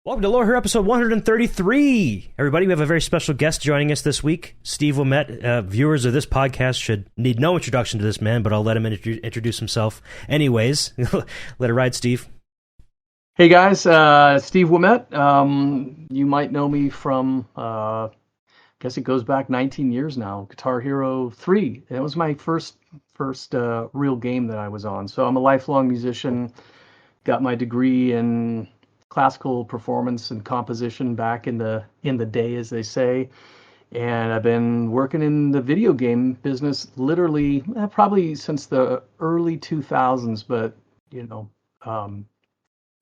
Welcome to Lore Here, episode 133. Everybody, we have a very special guest joining us this week, Steve Ouimette. Viewers of this podcast should need no introduction to this man, but I'll let him introduce himself anyways. Let it ride, Steve. Hey guys, Steve Ouimette. You might know me from, I guess it goes back 19 years now, Guitar Hero 3. That was my first real game that I was on. So I'm a lifelong musician, got my degree in classical performance and composition back in the day, as they say, and I've been working in the video game business literally probably since the early 2000s. But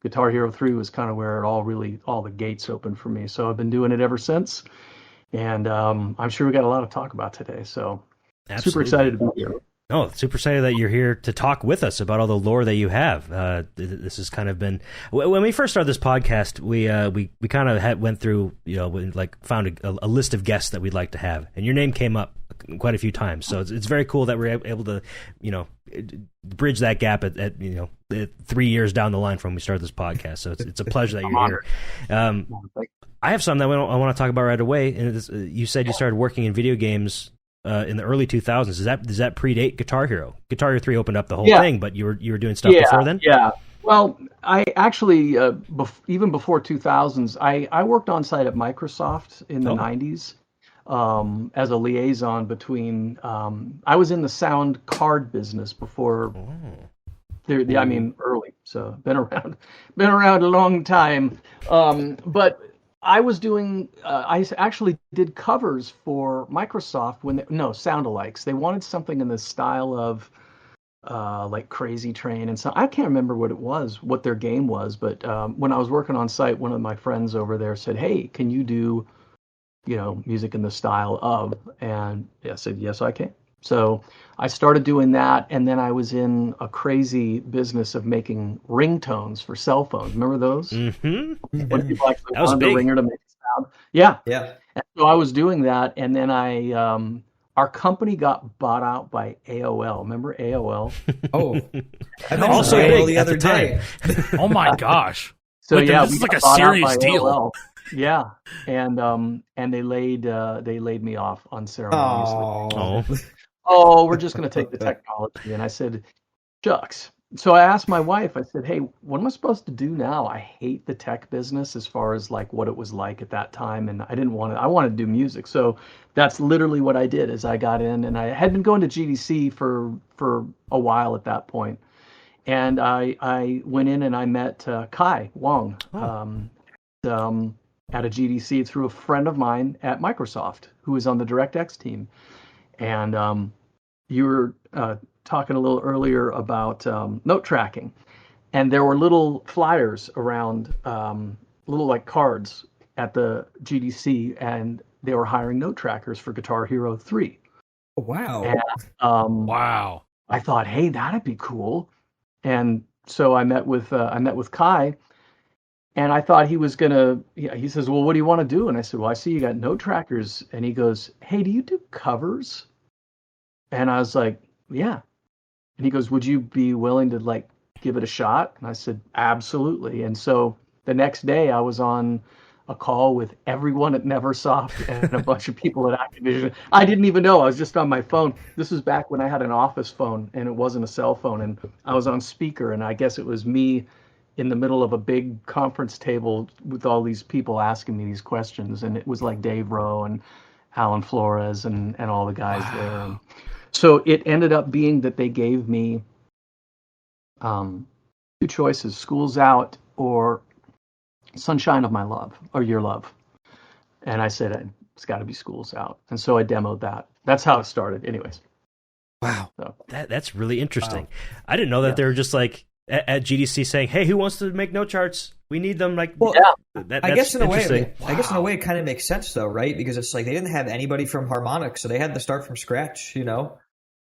Guitar Hero 3 was kind of where all the gates opened for me. So I've been doing it ever since, and I'm sure we got a lot to talk about today. So Absolutely. Super excited to be here. Oh, super excited that you're here to talk with us about all the lore that you have. This has kind of been, when we first started this podcast, we kind of went through, found a list of guests that we'd like to have, and your name came up quite a few times. So it's very cool that we're able to, bridge that gap at 3 years down the line from when we started this podcast. So it's a pleasure that you're here. I have something that I want to talk about right away. And you said you started working in video games in the early 2000s. Does that predate Guitar Hero? Guitar Hero 3 opened up the whole thing, but you were doing stuff before then? Yeah. Well, I actually, even before 2000s, I worked on site at Microsoft in the 90s as a liaison between, I was in the sound card business before, early, so been around a long time. But I was doing, I actually did covers for Microsoft sound-alikes. They wanted something in the style of like Crazy Train and so I can't remember what their game was, but when I was working on site, one of my friends over there said, "Hey, can you do, music in the style of?" And I said, "Yes, I can." So I started doing that, and then I was in a crazy business of making ringtones for cell phones. Remember those? Mm-hmm. When people actually wanted a ringer to make a sound. Yeah. And so I was doing that, and then our company got bought out by AOL. Remember AOL? Oh, I also AOL the other day. Oh my gosh! So this is like a serious deal. AOL. Yeah, and they laid me off unceremoniously. Oh, we're just going to take the technology. And I said, shucks. So I asked my wife, I said, "Hey, what am I supposed to do now? I hate the tech business as far as like what it was like at that time. And I wanted to do music." So that's literally what I did. Is I got in, and I had been going to GDC for a while at that point. And I went in and I met Kai Wong at a GDC through a friend of mine at Microsoft who was on the DirectX team. And you were talking a little earlier about note tracking, and there were little flyers around, little like cards at the GDC, and they were hiring note trackers for Guitar Hero 3. Oh, wow! And, Wow! I thought, hey, that'd be cool, and so I met with Kai. And I thought he was gonna. He says, "Well, what do you want to do?" And I said, "Well, I see you got note trackers." And he goes, "Hey, do you do covers?" And I was like, "Yeah." And he goes, "Would you be willing to like give it a shot?" And I said, "Absolutely." And so the next day, I was on a call with everyone at Neversoft and a bunch of people at Activision. I didn't even know. I was just on my phone. This was back when I had an office phone and it wasn't a cell phone. And I was on speaker, and I guess it was me in the middle of a big conference table with all these people asking me these questions. And it was like Dave Rowe and Alan Flores and all the guys there. And so it ended up being that they gave me two choices: School's Out or Sunshine of My Love, or Your Love. And I said, it's got to be School's Out. And so I demoed that. That's how it started anyways. Wow. So, that's really interesting. Wow. I didn't know that they were just like, at GDC saying, "Hey, who wants to make note charts? We need them." Like, well, I guess in a way, it kind of makes sense though, right? Because it's like they didn't have anybody from Harmonix, so they had to start from scratch. Like,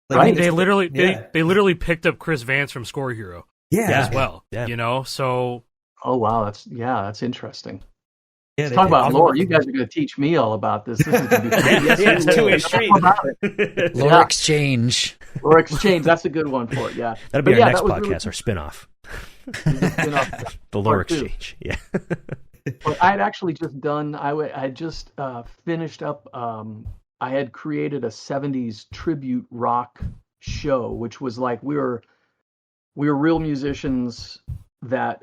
right? They literally picked up Chris Vance from Score Hero, as well. Yeah. So. Oh wow, that's interesting. Yeah, let's talk about lore. You guys are going to teach me all about this. This is going to be it's two-way street. Lore exchange. Lore exchange. That's a good one for it. Yeah, that'll be our next podcast, our spinoff. The Lore Exchange. Yeah. I had actually just done. I had just finished up. I had created a '70s tribute rock show, which was like we were real musicians that.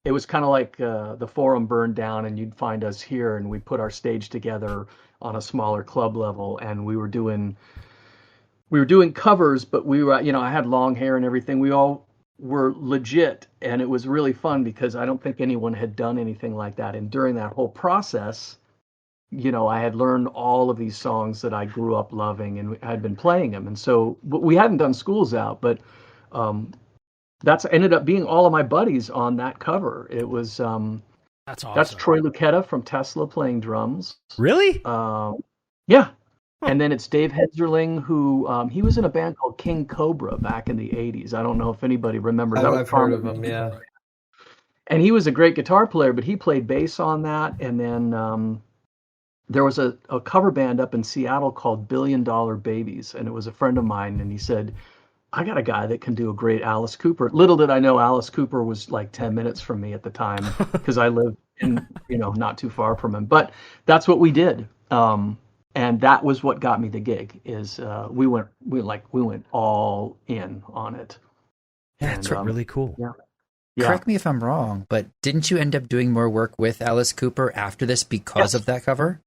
It was kind of like the Forum burned down, and you'd find us here, and we'd put our stage together on a smaller club level, and we were doing covers, but we were, I had long hair and everything. We all were legit, and it was really fun because I don't think anyone had done anything like that. And during that whole process, I had learned all of these songs that I grew up loving, and I had been playing them. And so, but we hadn't done Schools Out, but that's ended up being all of my buddies on that cover. It was that's awesome. That's Troy Luccketta from Tesla playing drums. Really? Yeah. And then it's Dave Hedzerling, who he was in a band called King Cobra back in the 80s. I don't know if anybody remembers. I've heard of him, yeah. And he was a great guitar player, but he played bass on that. And then there was a cover band up in Seattle called $1 Billion Babies, and it was a friend of mine, and he said, I got a guy that can do a great Alice Cooper. Little did I know Alice Cooper was like 10 minutes from me at the time because I lived in, not too far from him. But that's what we did. And that was what got me the gig. Is we went all in on it. That's really cool. Yeah. Correct me if I'm wrong, but didn't you end up doing more work with Alice Cooper after this because of that cover?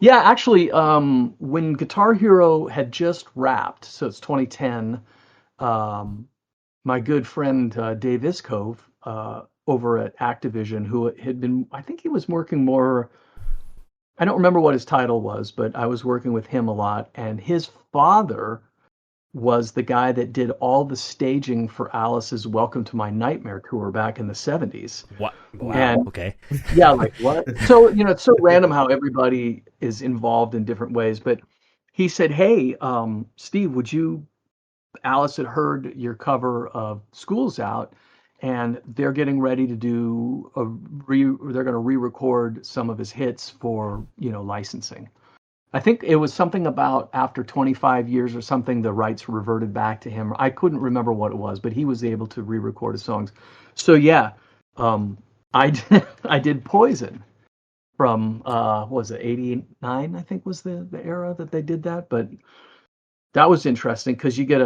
Yeah, actually, when Guitar Hero had just wrapped, so it's 2010. My good friend Dave Iskov over at Activision, who had been, I think he was working more. I don't remember what his title was, but I was working with him a lot. And his father was the guy that did all the staging for Alice's Welcome to My Nightmare tour back in the 70s. What? Wow. And, okay. Yeah, like what? So, it's so random how everybody is involved in different ways. But he said, hey, Steve, Alice had heard your cover of School's Out, and they're getting ready to do they're going to re-record some of his hits for, licensing. I think it was something about after 25 years or something, the rights reverted back to him. I couldn't remember what it was, but he was able to re-record his songs. So yeah, I did Poison from, was it 89, I think was the era that they did that. But that was interesting because you get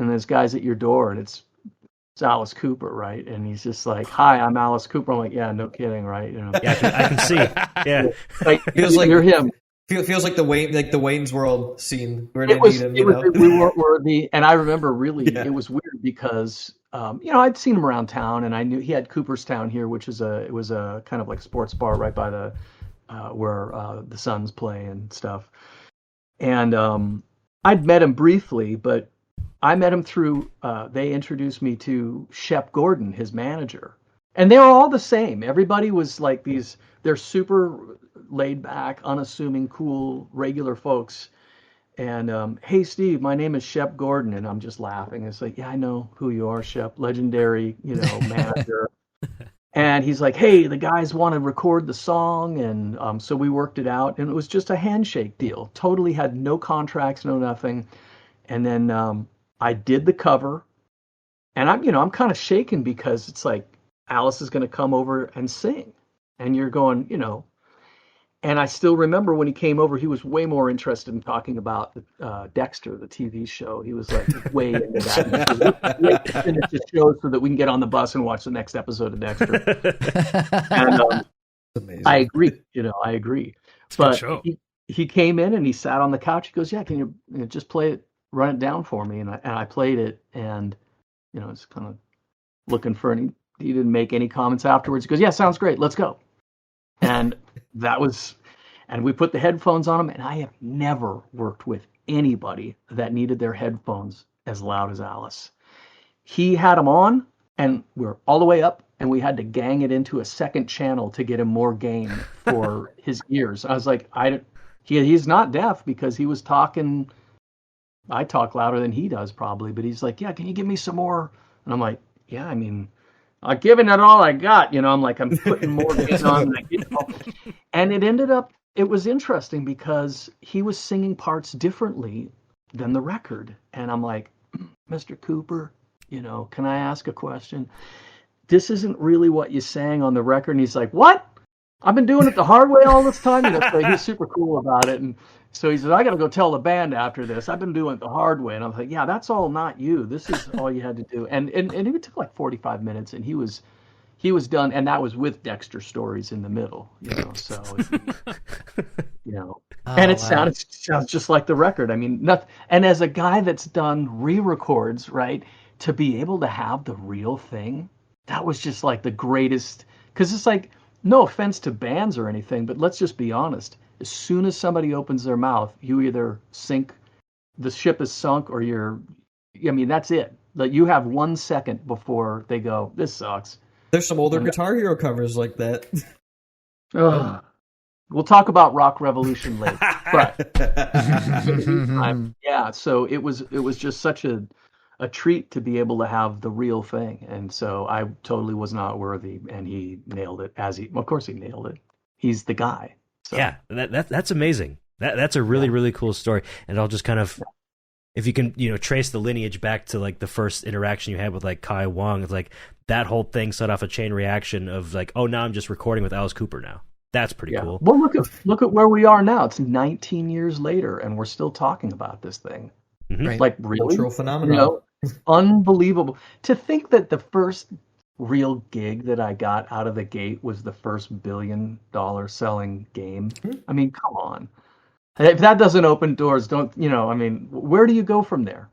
and there's guys at your door, and it's Alice Cooper, right? And he's just like, "Hi, I'm Alice Cooper." I'm like, "Yeah, no kidding, right?" Yeah, I can see. Yeah, like feels like you're him. Feels like the Wayne's World scene where they meet him. We were and I remember really it was weird because I'd seen him around town, and I knew he had Cooperstown here, which is it was a kind of like sports bar right by the where the Suns play and stuff. And I'd met him briefly, but I met him through, they introduced me to Shep Gordon, his manager. And they were all the same. Everybody was like they're super laid back, unassuming, cool, regular folks. And, hey, Steve, my name is Shep Gordon. And I'm just laughing. It's like, yeah, I know who you are, Shep, legendary, manager. And he's like, hey, the guys want to record the song. And so we worked it out. And it was just a handshake deal. Totally had no contracts, no nothing. And then I did the cover, and I'm kind of shaken because it's like Alice is going to come over and sing, and you're going, and I still remember when he came over, he was way more interested in talking about Dexter, the TV show. He was like way into that. Let's finish the show so that we can get on the bus and watch the next episode of Dexter. And I agree, I agree. But he came in and he sat on the couch. He goes, yeah, can you just play it? Run it down for me, and I played it, and it's kind of looking for he didn't make any comments afterwards. He goes, yeah, sounds great, let's go. And and we put the headphones on him, and I have never worked with anybody that needed their headphones as loud as Alice. He had them on, and we were all the way up, and we had to gang it into a second channel to get him more gain for his ears. I was like, he's not deaf because he was talking. I talk louder than he does probably, but he's like, yeah, can you give me some more? And I'm like, yeah, I'm giving it all I got. I'm like, I'm putting more gain on. And it was interesting because he was singing parts differently than the record. And I'm like, Mr. Cooper, can I ask a question? this isn't really what you sang on the record. And he's like, what? I've been doing it the hard way all this time. So he's super cool about it. And so he said, I got to go tell the band after this. I've been doing it the hard way. And I'm like, yeah, that's all not you. This is all you had to do. And it took like 45 minutes, and he was done. And that was with Dexter Stories in the middle, so, and it sounds just like the record. I mean, nothing. And as a guy that's done re-records, right, to be able to have the real thing, that was just like the greatest, because it's like, no offense to bands or anything, but let's just be honest. As soon as somebody opens their mouth, you either sink, the ship is sunk, or that's it. Like, you have 1 second before they go, this sucks. There's some older Guitar Hero covers like that. We'll talk about Rock Revolution later. But yeah, so it was just such a treat to be able to have the real thing. And so I totally was not worthy, and he nailed it, of course he nailed it. He's the guy. So. Yeah, that's amazing. That's a really, really cool story. And I'll just kind of, if you can, trace the lineage back to like the first interaction you had with like Kai Wang, it's like that whole thing set off a chain reaction of like, oh, now I'm just recording with Alice Cooper now. That's pretty cool. Well, look at where we are now. It's 19 years later, and we're still talking about this thing. Mm-hmm. Right. Like, really? Cultural phenomenon. Unbelievable. To think that the first real gig that I got out of the gate was the first $1 billion selling game. I mean, come on. If that doesn't open doors, where do you go from there?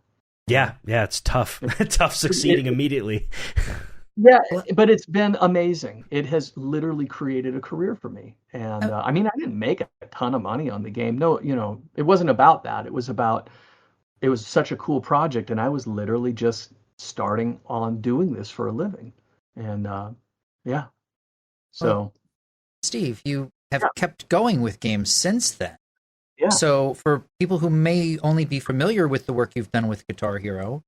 Yeah, it's tough. Tough succeeding immediately. Yeah, but it's been amazing. It has literally created a career for me. And I didn't make a ton of money on the game. No, it wasn't about that. It was such a cool project, and I was literally just starting on doing this for a living. And yeah. So, well, Steve, you have kept going with games since then. Yeah. So for people who may only be familiar with the work you've done with Guitar Hero,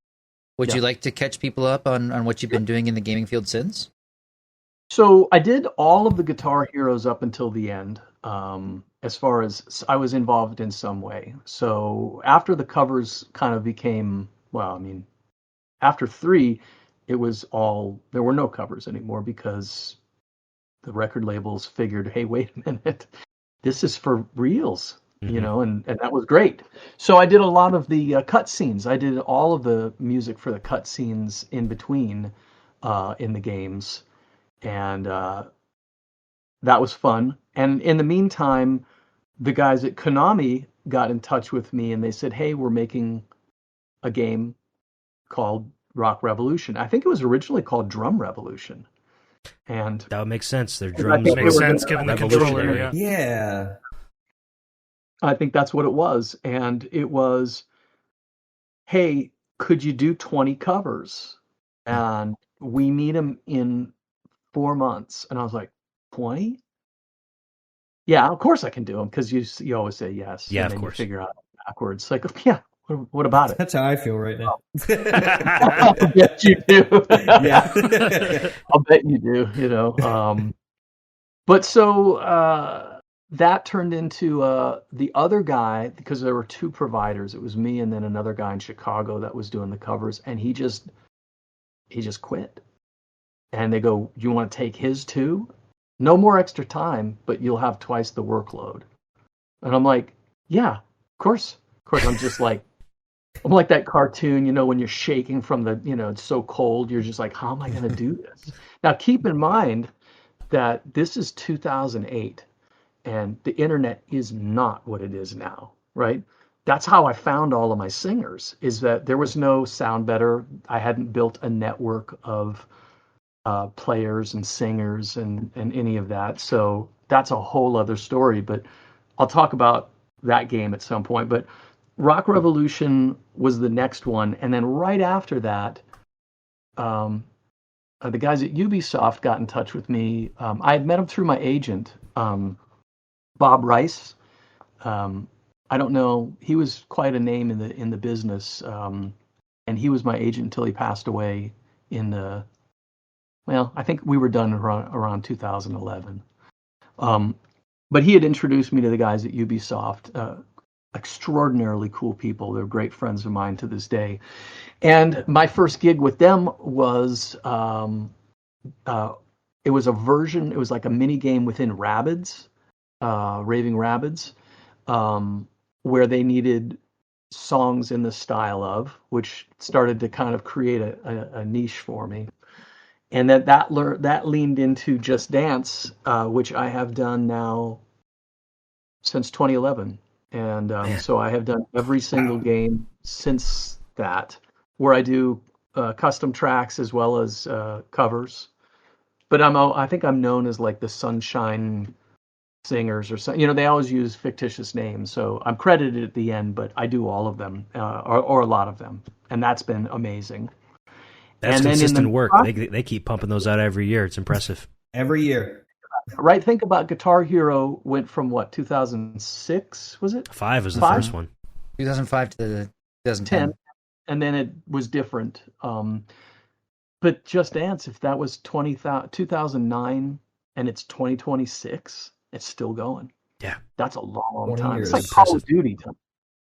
would you like to catch people up on what you've been doing in the gaming field since? So I did all of the Guitar Heroes up until the end, as far as I was involved in some way. So after the covers kind of became, after 3, there were no covers anymore, because the record labels figured, hey, wait a minute, this is for reals. And that was great. So I did a lot of the cutscenes. I did all of the music for the cutscenes in between in the games. And that was fun. And in the meantime, the guys at Konami got in touch with me, and they said, hey, we're making a game called Rock Revolution. I think it was originally called Drum Revolution. And that would make sense. Their drums make sense given the controller. Yeah. I think that's what it was. And it was, hey, could you do 20 covers? And we need them in 4 months. And I was like, 20? Yeah, of course I can do them, because you always say yes. Yeah, and then of course. You figure out backwards. Like, yeah, what about it? That's how I feel right now. I'll bet you do. Yeah. I'll bet you do, But so... that turned into the other guy, because there were 2 providers. It was me and then another guy in Chicago that was doing the covers, and he just quit. And they go, you want to take his too? No more extra time, but you'll have twice the workload. And I'm like, yeah, of course. I'm just like, I'm like that cartoon, when you're shaking from the, it's so cold, you're just like, how am I going to do this? Now, keep in mind that this is 2008. And the internet is not what it is now, right? That's how I found all of my singers, is that there was no Sound Better. I hadn't built a network of players and singers and any of that. So that's a whole other story. But I'll talk about that game at some point. But Rock Revolution was the next one. And then right after that, the guys at Ubisoft got in touch with me. I had met them through my agent, Bob Rice. I don't know. He was quite a name in the business, and he was my agent until he passed away I think we were done around 2011. But he had introduced me to the guys at Ubisoft. Extraordinarily cool people. They're great friends of mine to this day. And my first gig with them was it was a version. It was like a mini game within Rabbids, Raving Rabbids, where they needed songs in the style of, which started to kind of create a niche for me. And that leaned into Just Dance, which I have done now since 2011. And so I have done every single game since that, where I do custom tracks as well as covers. But I think I'm known as like the Sunshine Singers or something. They always use fictitious names, so I'm credited at the end, but I do all of them, or a lot of them, and that's been amazing. That's consistent work. They keep pumping those out every year. It's impressive. Every year. Right, think about Guitar Hero went from what, 2006, was it? 5 was the first one. 2005 to 2010. And then it was different. But Just Dance, if that was 2009 and it's 2026, it's still going. Yeah. That's a long time. Years. It's like Call of Duty.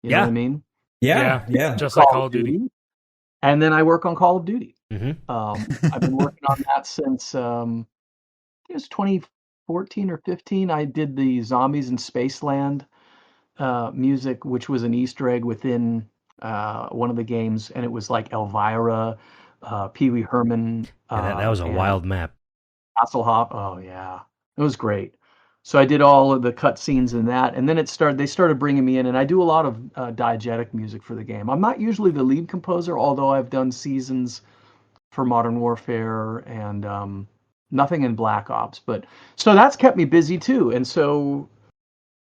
You know what I mean? Yeah. Just like Call of Duty. And then I work on Call of Duty. Mm-hmm. I've been working on that since it was 2014 or 15. I did the Zombies in Spaceland music, which was an Easter egg within one of the games, and it was like Elvira, Pee Wee Herman. That was a wild map. Hasselhoff. Oh yeah, it was great. So I did all of the cutscenes in that, and then they started bringing me in, and I do a lot of diegetic music for the game. I'm not usually the lead composer, although I've done seasons for Modern Warfare and nothing in Black Ops. But so that's kept me busy too, and so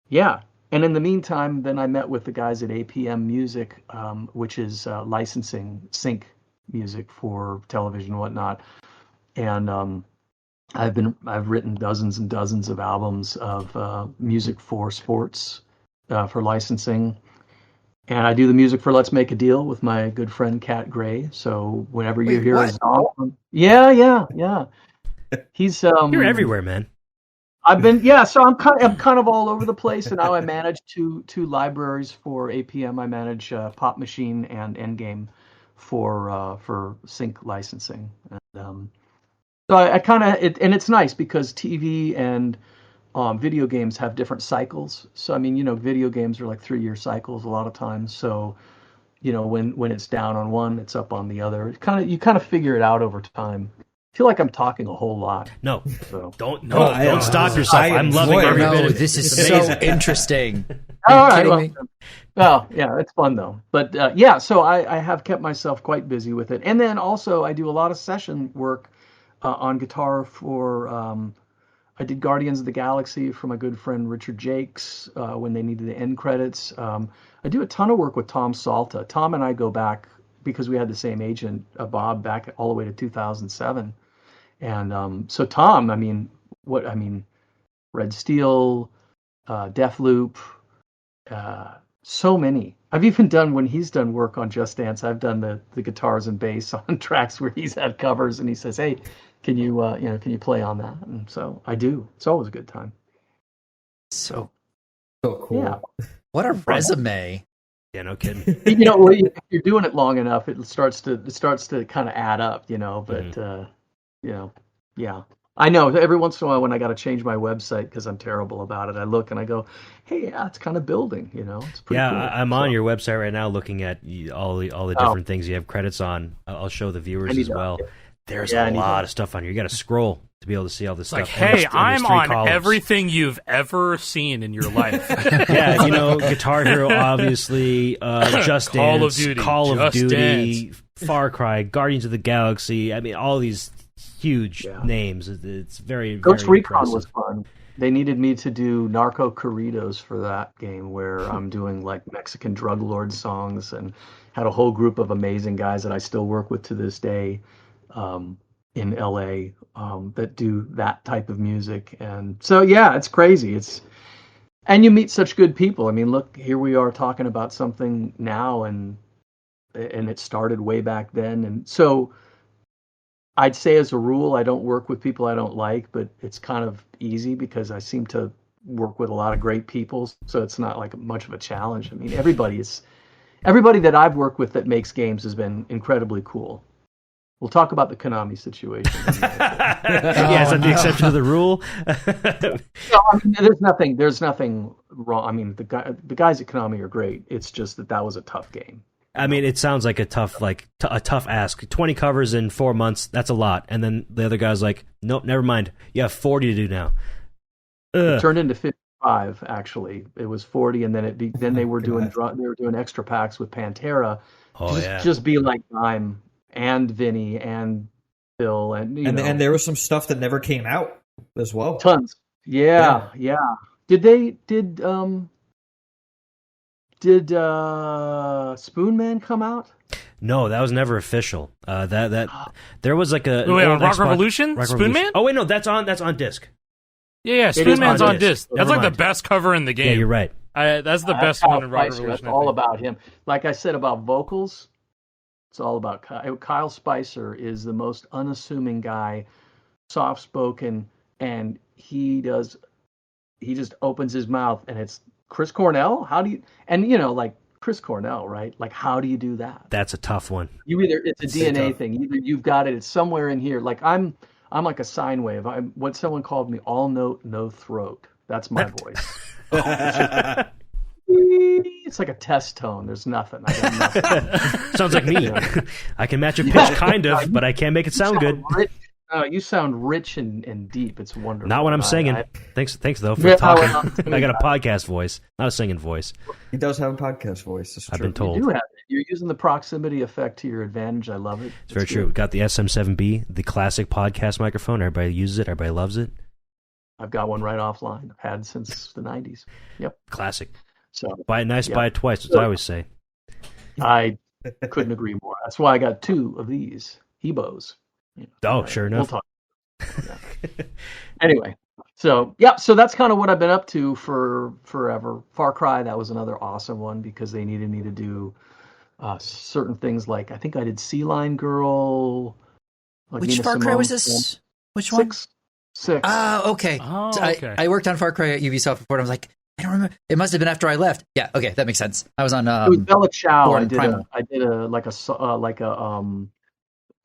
yeah. And in the meantime, then I met with the guys at APM Music, which is licensing sync music for television and whatnot, and I've written dozens and dozens of albums of music for sports for licensing, and I do the music for Let's Make a Deal with my good friend Kat Gray. So whenever you hear a song, yeah, he's you're everywhere, man. I've been so I'm kind of all over the place, and now I manage two libraries for APM. I manage Pop Machine and Endgame for sync licensing, and so I kind of and it's nice because TV and video games have different cycles. So I mean, video games are like 3-year cycles a lot of times. So when it's down on one, it's up on the other. You kind of figure it out over time. I feel like I'm talking a whole lot. No, so. don't stop yourself. I'm loving every bit of it. This is so interesting. All right. Well, yeah, it's fun though. But so I have kept myself quite busy with it. And then also I do a lot of session work on guitar for I did Guardians of the Galaxy for my good friend Richard Jakes when they needed the end credits. I do a ton of work with Tom Salta. Tom and I go back because we had the same agent, Bob, back all the way to 2007. And so Tom, Red Steel, Deathloop, so many. I've even done, when he's done work on Just Dance, I've done the guitars and bass on tracks where he's had covers, and he says, "Hey, can you play on that?" And so I do. It's always a good time. So cool. Yeah. What a resume. Yeah, no kidding. If you're doing it long enough, it starts to kind of add up, But yeah. I know every once in a while when I got to change my website because I'm terrible about it, I look and I go, "Hey, yeah, it's kind of building." It's pretty cool. I'm on your website right now, looking at all the different things you have credits on. I'll show the viewers as well. There's a lot of stuff on here. You got to scroll to be able to see all this stuff. Like, hey, I'm on everything you've ever seen in your life. Yeah, Guitar Hero, obviously, Just Dance, Call of Duty, Far Cry, Guardians of the Galaxy. I mean, all these huge names. It's very, Ghost very Recon impressive. was fun. They needed me to do Narco Corridos for that game, where I'm doing like Mexican drug lord songs, and had a whole group of amazing guys that I still work with to this day in LA that do that type of music. And so it's crazy. And you meet such good people. I mean, look, here we are talking about something now, and it started way back then. And so I'd say as a rule, I don't work with people I don't like, but it's kind of easy because I seem to work with a lot of great people. So it's not like much of a challenge. I mean, everybody that I've worked with that makes games has been incredibly cool. We'll talk about the Konami situation. Yeah, is that the exception to the rule? No, I mean, there's nothing wrong. I mean, the guys at Konami are great. It's just that was a tough game. I mean, it sounds like a tough ask. 20 covers in 4 months, that's a lot. And then the other guy's like, nope, never mind. You have 40 to do now. It turned into 55. Actually, it was 40, and then they were doing extra packs with Pantera. Just be like I'm and Vinny and Bill and and there was some stuff that never came out as well. Tons. Yeah. Did Spoonman come out? No, that was never official. There was like a Rock Revolution? Spoonman? Oh wait, no, that's on disc. Yeah, Spoonman's on disc. That's like the best cover in the game. Yeah, you're right. That's the best one in Rock Revolution. That's all about him. Like I said about vocals, it's all about Kyle. Kyle Spicer is the most unassuming guy, soft-spoken, and he just opens his mouth, and it's Chris Cornell. How do you? And like Chris Cornell, right? Like, how do you do that? That's a tough one. It's a DNA thing. Either you've got it. It's somewhere in here. Like I'm like a sine wave. I'm what someone called me all note, no throat. That's my voice. It's like a test tone. There's nothing. I got nothing. Sounds like me. I can match a pitch, kind of, but I can't make it sound good. You sound rich and deep. It's wonderful. Not when I'm singing. Thanks though for talking. I got a podcast voice, not a singing voice. He does have a podcast voice. That's true. I've been told. You do have it. You're using the proximity effect to your advantage. I love it. It's very true. We've got the SM7B, the classic podcast microphone. Everybody uses it. Everybody loves it. I've got one right offline. I've had since the 90s. Yep. Classic. So buy it nice, buy it twice. That's what I always say. I couldn't agree more. That's why I got 2 of these Hebos. Sure enough. We'll talk. Yeah. Anyway, so that's kind of what I've been up to for forever. Far Cry, that was another awesome one because they needed me to do certain things like I think I did Sea Lion Girl. Like Which Nina Far Cry Simone was this? Which one? one? 6. Okay. Oh, okay. I worked on Far Cry at Ubisoft before. And I was like, I don't remember. It must have been after I left. Yeah. Okay, that makes sense. I was on. It was Bella Ciao. I did a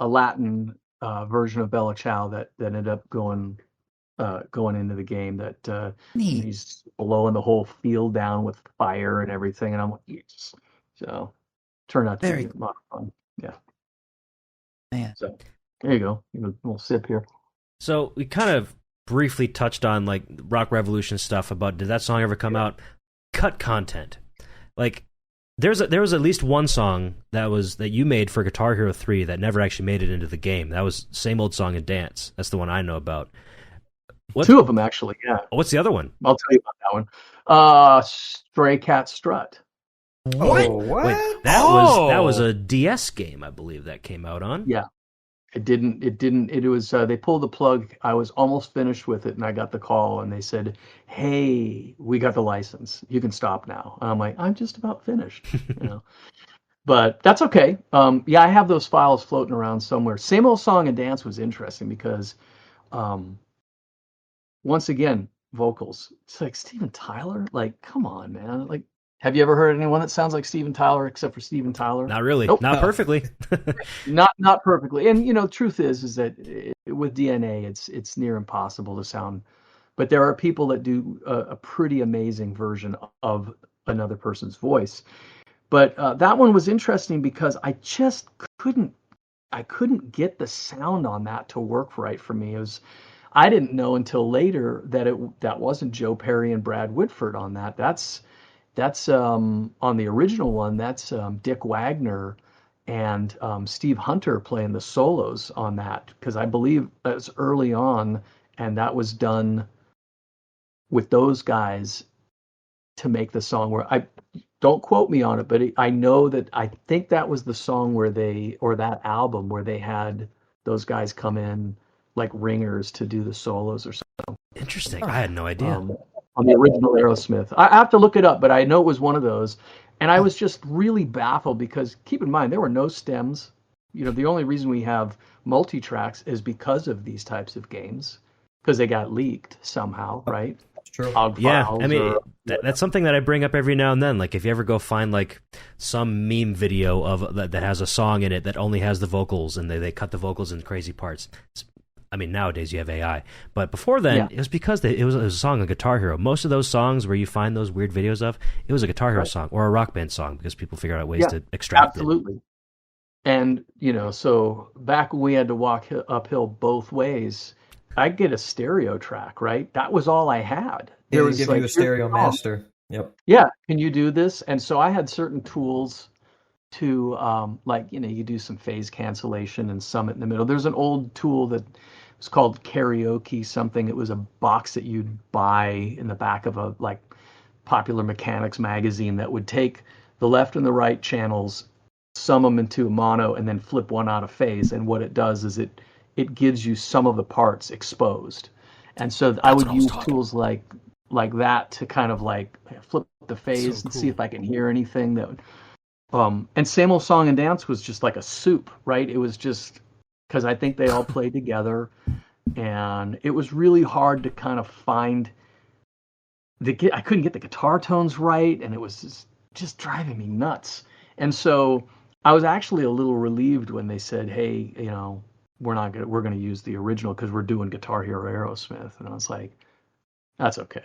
Latin version of Bella Ciao that ended up going into the game. That he's blowing the whole field down with fire and everything, and I'm like, yes. So turned out to be a lot of fun. Yeah. Man. So there you go. A little sip here. So we kind of briefly touched on like Rock Revolution stuff about did that song ever come out? Cut content. Like there was at least one song that you made for Guitar Hero 3 that never actually made it into the game. That was Same Old Song and Dance. That's the one I know about. 2 of them actually, yeah. What's the other one? I'll tell you about that one. Stray Cat Strut. What? Wait, that was a DS game, I believe that came out on. Yeah. It didn't. It was. They pulled the plug. I was almost finished with it, and I got the call, and they said, "Hey, we got the license. You can stop now." And I'm like, "I'm just about finished," But that's okay. I have those files floating around somewhere. Same Old Song and Dance was interesting because, once again, vocals. It's like Steven Tyler. Like, come on, man. Like, have you ever heard anyone that sounds like Steven Tyler except for Steven Tyler? Not really. Nope. Not perfectly. not perfectly. And truth is that with DNA, it's near impossible to sound. But there are people that do a pretty amazing version of another person's voice. But that one was interesting because I just couldn't get the sound on that to work right for me. I didn't know until later that wasn't Joe Perry and Brad Whitford on that. That's on the original one. That's Dick Wagner and Steve Hunter playing the solos on that because I believe that's early on, and that was done with those guys to make the song. Where I don't quote me on it, but I know that I think that was the song or that album where they had those guys come in like ringers to do the solos or something. Interesting. I had no idea. On the original Aerosmith. I have to look it up, but I know it was one of those. And I was just really baffled because, keep in mind, there were no stems. The only reason we have multi-tracks is because of these types of games, because they got leaked somehow, right? True. Yeah, I mean, that's something that I bring up every now and then. Like, if you ever go find like some meme video of that has a song in it that only has the vocals, and they cut the vocals in crazy parts. I mean, nowadays you have AI, but before then, it was because it was a song on Guitar Hero. Most of those songs where you find those weird videos of, it was a Guitar Hero song or a Rock Band song, because people figured out ways to extract it. And, so back when we had to walk uphill both ways, I'd get a stereo track, right? That was all I had. There was give you a stereo master. Yep. Yeah. Can you do this? And so I had certain tools to, you do some phase cancellation and Summit in the middle. There's an old tool that was called Karaoke something. It was a box that you'd buy in the back of a, Popular Mechanics magazine that would take the left and the right channels, sum them into a mono, and then flip one out of phase. And what it does is it gives you some of the parts exposed. And so I would use tools like that to kind of flip the phase and see if I can hear anything that and Same Old Song and Dance was just like a soup, right? It was just because I think they all played together, and it was really hard to kind of find I couldn't get the guitar tones right, and it was just driving me nuts. And so I was actually a little relieved when they said, "Hey, we're going to use the original because we're doing Guitar Hero Aerosmith." And I was like, "That's okay."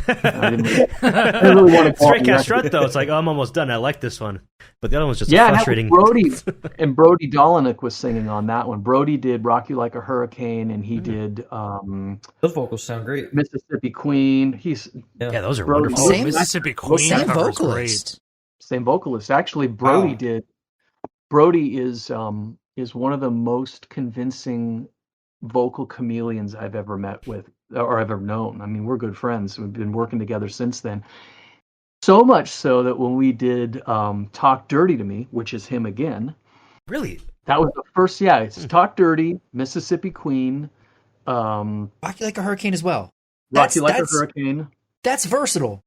I didn't really want to Straight Cat Strut, though. It's like, I'm almost done. I like this one, but the other one's just frustrating. Brody and Brody Dolinek was singing on that one. Brody did "Rock You Like a Hurricane," and he did. Those vocals sound great. Mississippi Queen. Those are wonderful. Mississippi Queen. Same vocalist. Same vocalist. Actually, Brody did. Brody is one of the most convincing vocal chameleons I've ever met with or I've ever known. I mean, we're good friends. We've been working together since then. So much so that when we did Talk Dirty to Me, which is him again. Really? That was the first, it's Talk Dirty, Mississippi Queen. Rock You Like a Hurricane as well. Rock You Like a Hurricane. That's versatile.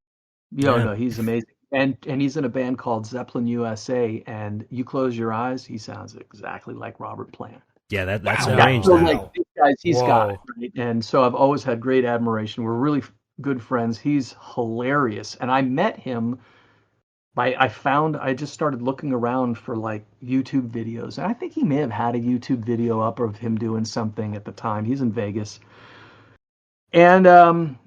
No, he's amazing. And he's in a band called Zeppelin USA, and you close your eyes, he sounds exactly like Robert Plant. Yeah, that's a range. So these guys, he's got it, right? And so I've always had great admiration. We're really good friends. He's hilarious. And I met him I just started looking around for YouTube videos. And I think he may have had a YouTube video up of him doing something at the time. He's in Vegas. And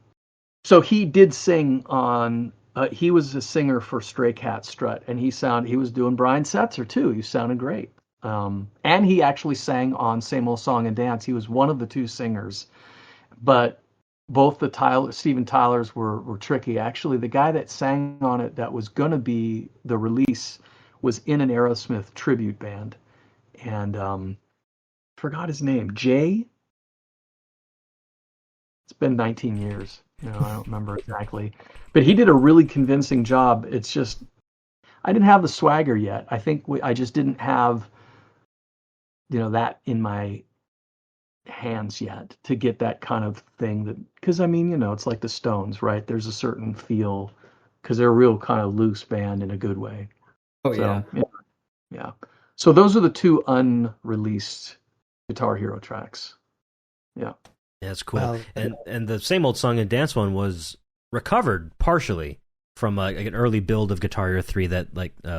so he did sing on... he was a singer for Stray Cat Strut, and he was doing Brian Setzer too. He sounded great. And he actually sang on Same Old Song and Dance. He was one of the two singers, but both the Steven Tylers were tricky. Actually, the guy that sang on it that was going to be the release was in an Aerosmith tribute band, and forgot his name. Jay. It's been 19 years. I don't remember exactly, but he did a really convincing job. It's just I didn't have the swagger yet. I think I just didn't have that in my hands yet to get that kind of thing. Because it's like the Stones, right? There's a certain feel because they're a real kind of loose band in a good way. Oh yeah. So those are the two unreleased Guitar Hero tracks. Yeah. Yeah, that's cool. Well, and the Same Old Song and Dance one was recovered partially from an early build of Guitar Hero 3 that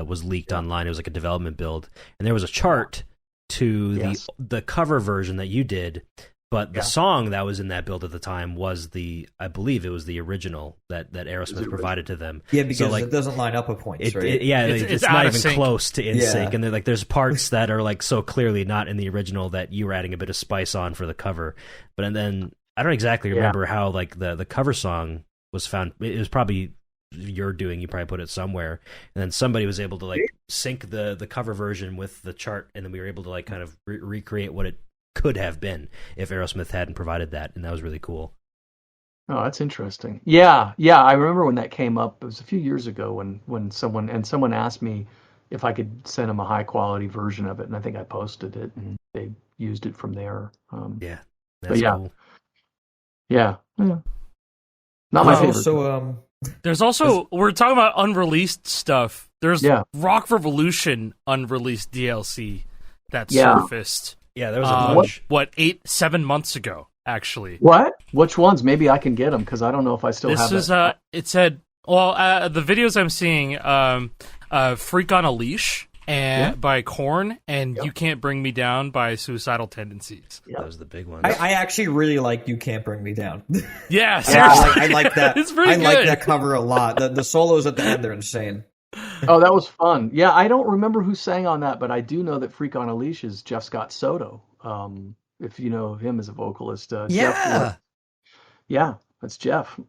was leaked online. It was like a development build, and there was a chart to the cover version that you did, but the song that was in that build at the time was I believe it was the original that Aerosmith provided to them. Yeah, because it doesn't line up with points, right? It's not even close to in sync, and there's parts that are so clearly not in the original that you were adding a bit of spice on for the cover. But then I don't exactly remember how the cover song was found. It was probably you're doing. You probably put it somewhere, and then somebody was able to sync the cover version with the chart, and then we were able to kind of recreate what it could have been if Aerosmith hadn't provided that, and that was really cool. Oh, that's interesting. Yeah. I remember when that came up. It was a few years ago when someone asked me if I could send them a high quality version of it, and I think I posted it, and they used it from there. That's cool. Yeah. Not my favorite. So, there's also we're talking about unreleased stuff. There's Rock Revolution unreleased DLC that surfaced. Yeah, there was a bunch. 7 months ago. actually. What? Which ones? Maybe I can get them because I don't know if I still have This is it said, well, the videos I'm seeing, Freak on a Leash by Korn, and You Can't Bring Me Down by Suicidal Tendencies. Yep. Those are the big ones. I actually really like You Can't Bring Me Down. Yeah, seriously. I like that. It's pretty good. Like that cover a lot. The solos at the end are insane. Oh, that was fun. Yeah, I don't remember who sang on that, but I do know that Freak on a Leash is Jeff Scott Soto. If you know him as a vocalist. Jeff, that's Jeff.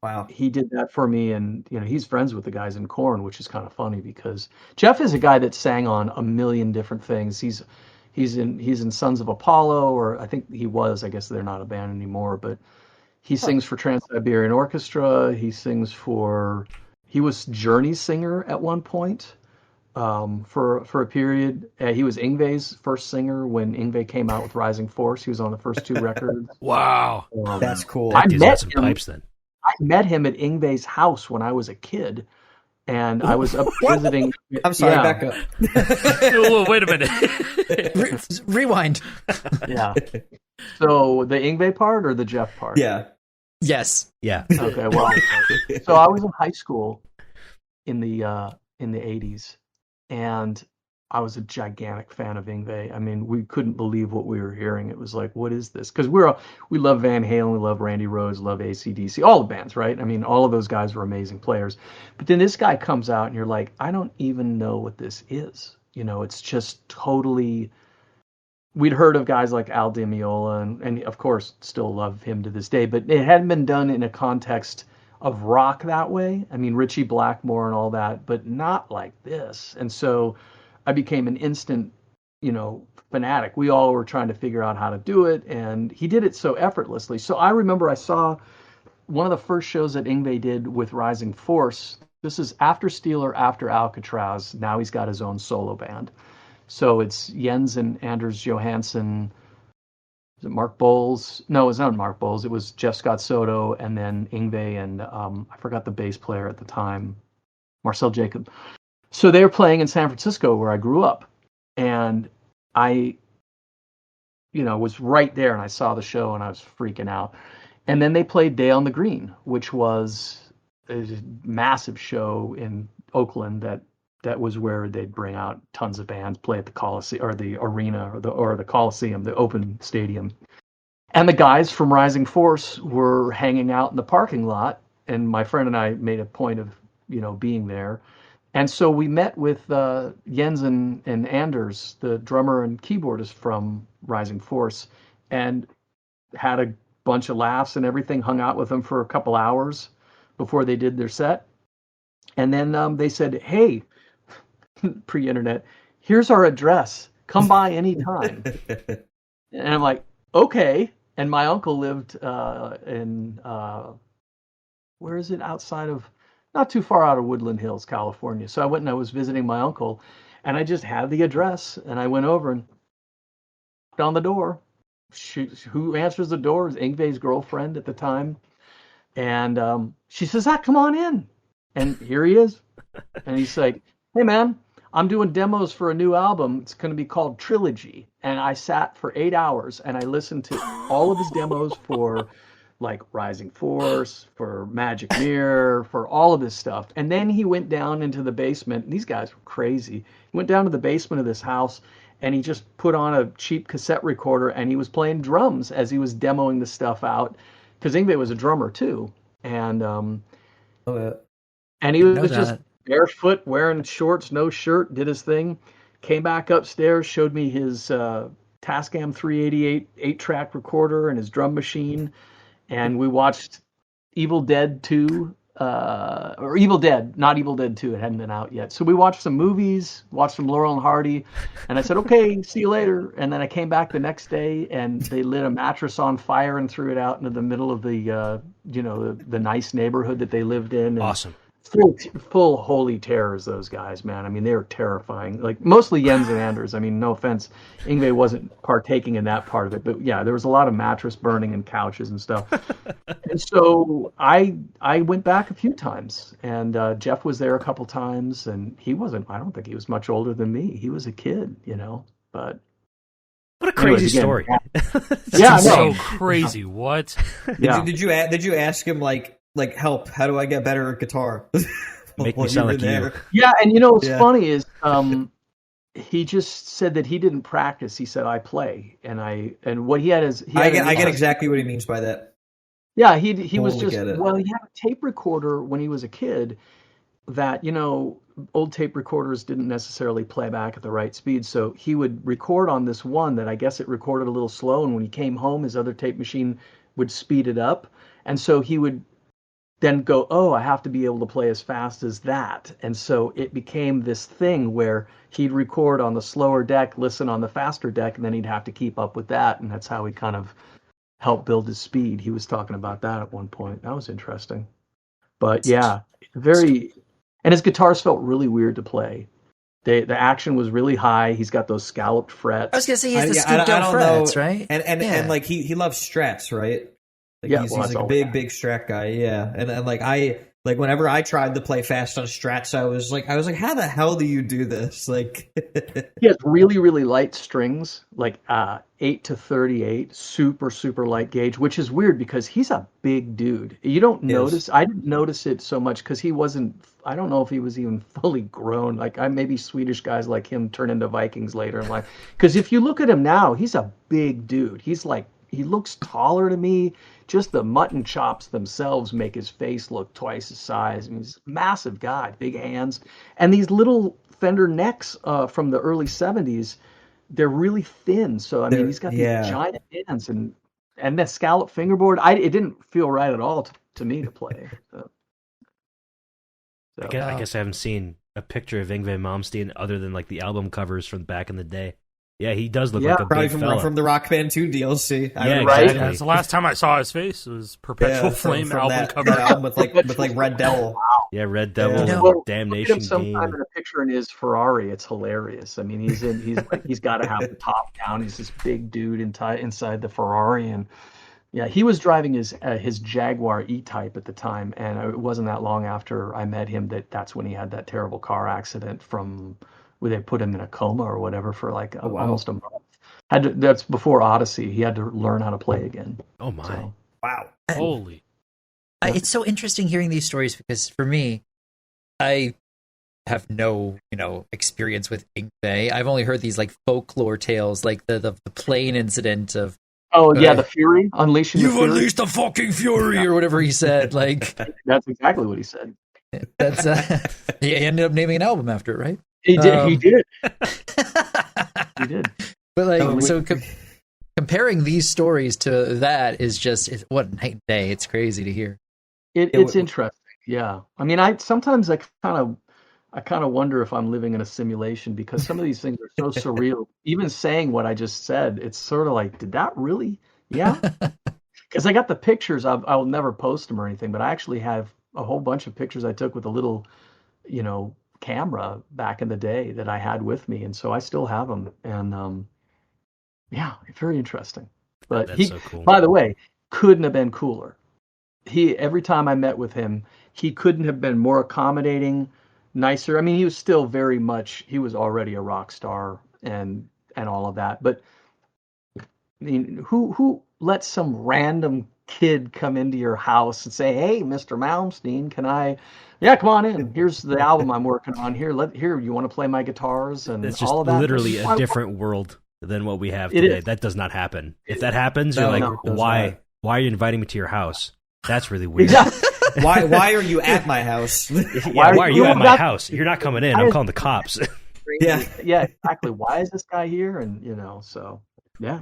Wow. He did that for me, and he's friends with the guys in Korn, which is kind of funny because Jeff is a guy that sang on a million different things. He's in Sons of Apollo, or I think he was. I guess they're not a band anymore, but he sings for Trans-Siberian Orchestra. He was Journey's singer at one point for a period. He was Yngwie's first singer when Yngwie came out with Rising Force. He was on the first two records. Wow, that's cool. I met some him. Pipes then. I met him at Yngwie's house when I was a kid, and I was up visiting. I'm sorry, back up. Wait a minute. Rewind. Yeah. So the Yngwie part or the Jeff part? Yeah. Yes. Yeah. Okay. Well, so I was in high school in the 80s, and I was a gigantic fan of Yngwie. I mean, we couldn't believe what we were hearing. It was like, what is this? Because we love Van Halen, we love Randy Rhoads, love AC/DC, all the bands, right? I mean, all of those guys were amazing players. But then this guy comes out, and you're like, I don't even know what this is. It's just totally. We'd heard of guys like Al Di Meola, and of course still love him to this day, but it hadn't been done in a context of rock that way. I mean, Ritchie Blackmore and all that, but not like this. And so I became an instant, fanatic. We all were trying to figure out how to do it, and he did it so effortlessly. So I remember I saw one of the first shows that Yngwie did with Rising Force. This is after Steeler, after Alcatraz. Now he's got his own solo band. So it's Jens and Anders Johansson. Is it Mark Bowles? No, it's not Mark Bowles. It was Jeff Scott Soto, and then Yngwie and I forgot the bass player at the time, Marcel Jacob. So they were playing in San Francisco where I grew up, and I, was right there, and I saw the show, and I was freaking out. And then they played Day on the Green, which was a massive show in Oakland that was where they'd bring out tons of bands, play at the Coliseum or the arena or the Coliseum, the open stadium. And the guys from Rising Force were hanging out in the parking lot, and my friend and I made a point of, being there. And so we met with Jens and Anders, the drummer and keyboardist from Rising Force, and had a bunch of laughs and everything, hung out with them for a couple hours before they did their set. And then they said, hey, pre-internet, here's our address. Come by anytime. And I'm like, okay. And my uncle lived in, where is it? Outside of, not too far out of Woodland Hills, California. So I went and I was visiting my uncle, and I just had the address, and I went over and knocked on the door. Who answers the door is Yngwie's girlfriend at the time. And she says, come on in. And here he is. And he's like, hey, man, I'm doing demos for a new album. It's going to be called Trilogy. And I sat for 8 hours and I listened to all of his demos for like Rising Force, for Magic Mirror, for all of his stuff. And then he went down into the basement. And these guys were crazy. He went down to the basement of this house and he just put on a cheap cassette recorder and he was playing drums as he was demoing the stuff out. Because Yngwie was a drummer too. And and he was just barefoot, wearing shorts, no shirt, did his thing, came back upstairs, showed me his Tascam 388 8-track recorder and his drum machine, and we watched Evil Dead 2, or Evil Dead, not Evil Dead 2, it hadn't been out yet. So we watched some movies, watched some Laurel and Hardy, and I said, okay, see you later. And then I came back the next day, and they lit a mattress on fire and threw it out into the middle of the, the nice neighborhood that they lived in. And awesome. Full holy terrors, those guys, man. I mean, they were terrifying. Like, mostly Jens and Anders. I mean, no offense, Yngwie wasn't partaking in that part of it, but yeah, there was a lot of mattress burning and couches and stuff. And so I went back a few times, and Jeff was there a couple times, and I don't think he was much older than me. He was a kid, but What a crazy story! Yeah, so crazy. What? Did you ask him like help? How do I get better at guitar? Make me sound like you. Yeah, and what's funny is he just said that he didn't practice. He said I play, and what he had is I get exactly what he means by that. Yeah, he was just he had a tape recorder when he was a kid that old tape recorders didn't necessarily play back at the right speed, so he would record on this one that I guess it recorded a little slow, and when he came home his other tape machine would speed it up, and so he would then go, oh, I have to be able to play as fast as that, and so it became this thing where he'd record on the slower deck, listen on the faster deck, and then he'd have to keep up with that, and that's how he kind of helped build his speed. He was talking about that at one point. That was interesting. But yeah, and his guitars felt really weird to play. The action was really high. He's got those scalloped frets. I was gonna say he has the scooped out frets, right? And like he loves Strats, right? Like he's like a big Strat guy, yeah. And like whenever I tried to play fast on Strats, I was like, how the hell do you do this? Like he has really, really light strings, like 8 to 38, super light gauge, which is weird because he's a big dude. You don't notice. I didn't notice it so much because he wasn't. I don't know if he was even fully grown. Like maybe Swedish guys like him turn into Vikings later in life. Because if you look at him now, he's a big dude. He looks taller to me. Just the mutton chops themselves make his face look twice his size. I mean, he's a massive guy, big hands. And these little Fender necks from the early 70s, they're really thin. So, I mean, he's got these giant hands and that scallop fingerboard. It didn't feel right at all to me to play. So, I guess I haven't seen a picture of Yngwie Malmsteen other than like the album covers from back in the day. Yeah, he does look like a big fella. From the Rock Band 2 DLC. Yeah, right. Exactly. That's the last time I saw his face. It was Perpetual Flame from album cover. That album with like Red Devil. Wow. Yeah, Red Devil, Well, Damnation look at him sometime in a picture in his Ferrari. It's hilarious. I mean, he's got to have the top down. He's this big dude inside the Ferrari, and yeah, he was driving his Jaguar E-Type at the time, and it wasn't that long after I met him that's when he had that terrible car accident where they put him in a coma or whatever for like almost a month. That's before Odyssey. He had to learn how to play again. Oh my! So, wow! Holy! It's so interesting hearing these stories because for me, I have no experience with Yngwie. I've only heard these like folklore tales, like the plane incident of. Oh yeah, the Fury, unleashing. You've unleashed the fucking Fury, or whatever he said. Like that's exactly what he said. That's he ended up naming an album after it, right? He did. He did. He did. But like, comparing these stories to that is just what night and day. It's crazy to hear. It's interesting. Yeah. I mean, sometimes I kind of wonder if I'm living in a simulation because some of these things are so surreal. Even saying what I just said, it's sort of like, did that really? Yeah. Because I got the pictures. I'll never post them or anything, but I actually have a whole bunch of pictures I took with a little, camera back in the day that I had with me, and so I still have them. And yeah, very interesting. But That's so cool. By the way, couldn't have been cooler. Every time I met with him, he couldn't have been more accommodating, nicer. I mean, he was still he was already a rock star and all of that. But I mean, who lets some random kid come into your house and say, "Hey, Mr. Malmsteen, can I?" Yeah, come on in. Here's the album I'm working on. Here, you want to play my guitars and it's all of that? Literally a different world than what we have today. That does not happen. If that happens, you're like, why are you inviting me to your house? That's really weird. Why are you at my house? Why are you at my house? You're not coming in. I'm calling the cops. Yeah, exactly. Why is this guy here? And so yeah.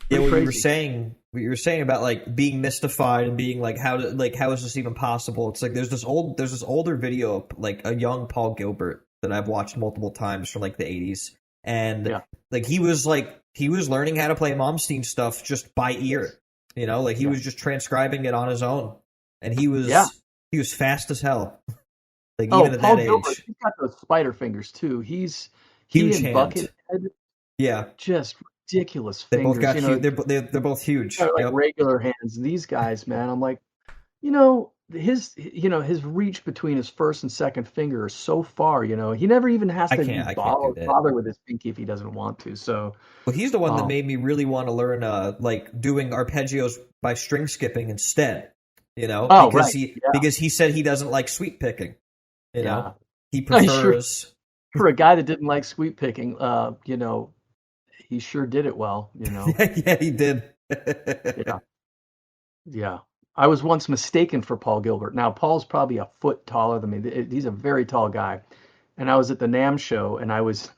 Yeah, what you were saying about like being mystified and being like, how is this even possible? It's like there's this older video of like a young Paul Gilbert that I've watched multiple times from like the 80s, and like he was learning how to play Malmsteen stuff just by ear, like he was just transcribing it on his own, and he was fast as hell. Like even at Paul that Gilbert, age, he's got those spider fingers too. He's huge and hands. Buckethead, just ridiculous they fingers. both got they're both huge. Like regular hands. These guys, man, I'm like, his reach between his first and second finger is so far. He never even has to bother with his pinky if he doesn't want to. So, well, he's the one that made me really want to learn like doing arpeggios by string skipping instead. Because he said he doesn't like sweep picking. He prefers for a guy that didn't like sweep picking. He sure did it well. Yeah, he did. Yeah. I was once mistaken for Paul Gilbert. Now, Paul's probably a foot taller than me. He's a very tall guy. And I was at the NAMM show, and it was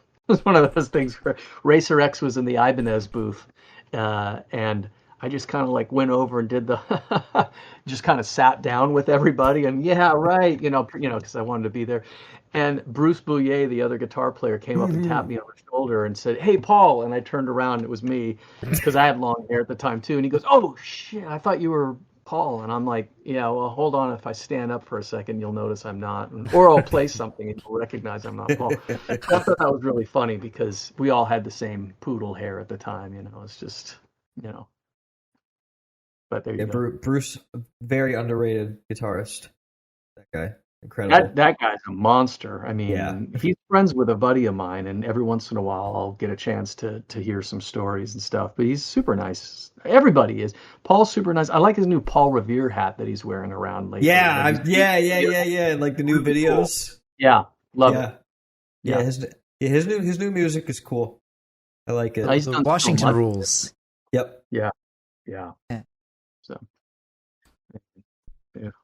one of those things where Racer X was in the Ibanez booth. And I just kind of like went over and did just kind of sat down with everybody. And yeah, right, because I wanted to be there. And Bruce Bouillet, the other guitar player, came up and tapped me on the shoulder and said, "Hey, Paul." And I turned around, and it was me, because I had long hair at the time, too. And he goes, "Oh, shit, I thought you were Paul." And I'm like, "Yeah, well, hold on. If I stand up for a second, you'll notice I'm not. Or I'll play something and you'll recognize I'm not Paul." I thought that was really funny, because we all had the same poodle hair at the time. It's just, But there you go. Bruce, very underrated guitarist. That guy. Incredible. That guy's a monster. I mean, he's friends with a buddy of mine, and every once in a while I'll get a chance to hear some stories and stuff. But he's super nice. Everybody is. Paul's super nice. I like his new Paul Revere hat that he's wearing around lately. Yeah. Like the new videos. Cool. Yeah, love it. Yeah, his new music is cool. I like it. He's done Washington Rules. Yep. Yeah. So,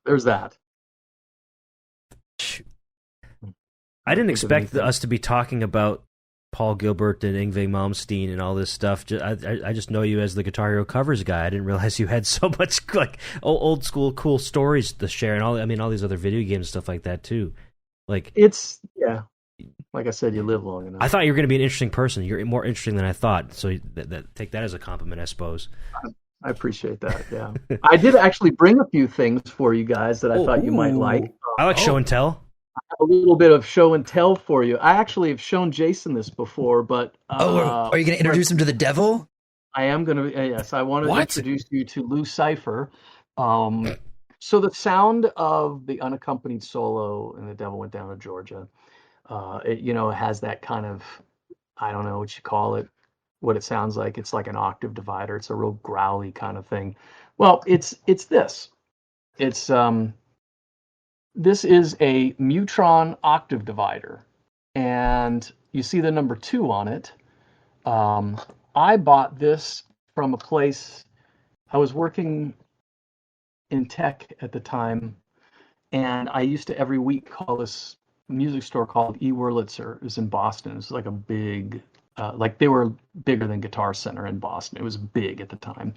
there's that. I didn't expect us to be talking about Paul Gilbert and Yngwie Malmsteen and all this stuff. I just know you as the Guitar Hero covers guy. I didn't realize you had so much like old school cool stories to share, and all these other video games and stuff like that too. Like like I said, you live long enough. I thought you were going to be an interesting person. You're more interesting than I thought. So take that as a compliment, I suppose. I appreciate that. Yeah, I did actually bring a few things for you guys that I thought you might like. I like show and tell. A little bit of show and tell for you. I actually have shown Jason this before, but are you going to introduce him to the devil? I am going to. Yes, I want to introduce you to Lou Cipher. So the sound of the unaccompanied solo in "The Devil Went Down to Georgia," it has that kind of, I don't know what you call it, what it sounds like. It's like an octave divider. It's a real growly kind of thing. Well, it's this. It's This is a Mutron octave divider, and you see the number 2 on it. I bought this from a place. I was working in tech at the time, and I used to every week call this music store called E. Wurlitzer. It was in Boston. It was like a big, they were bigger than Guitar Center in Boston. It was big at the time.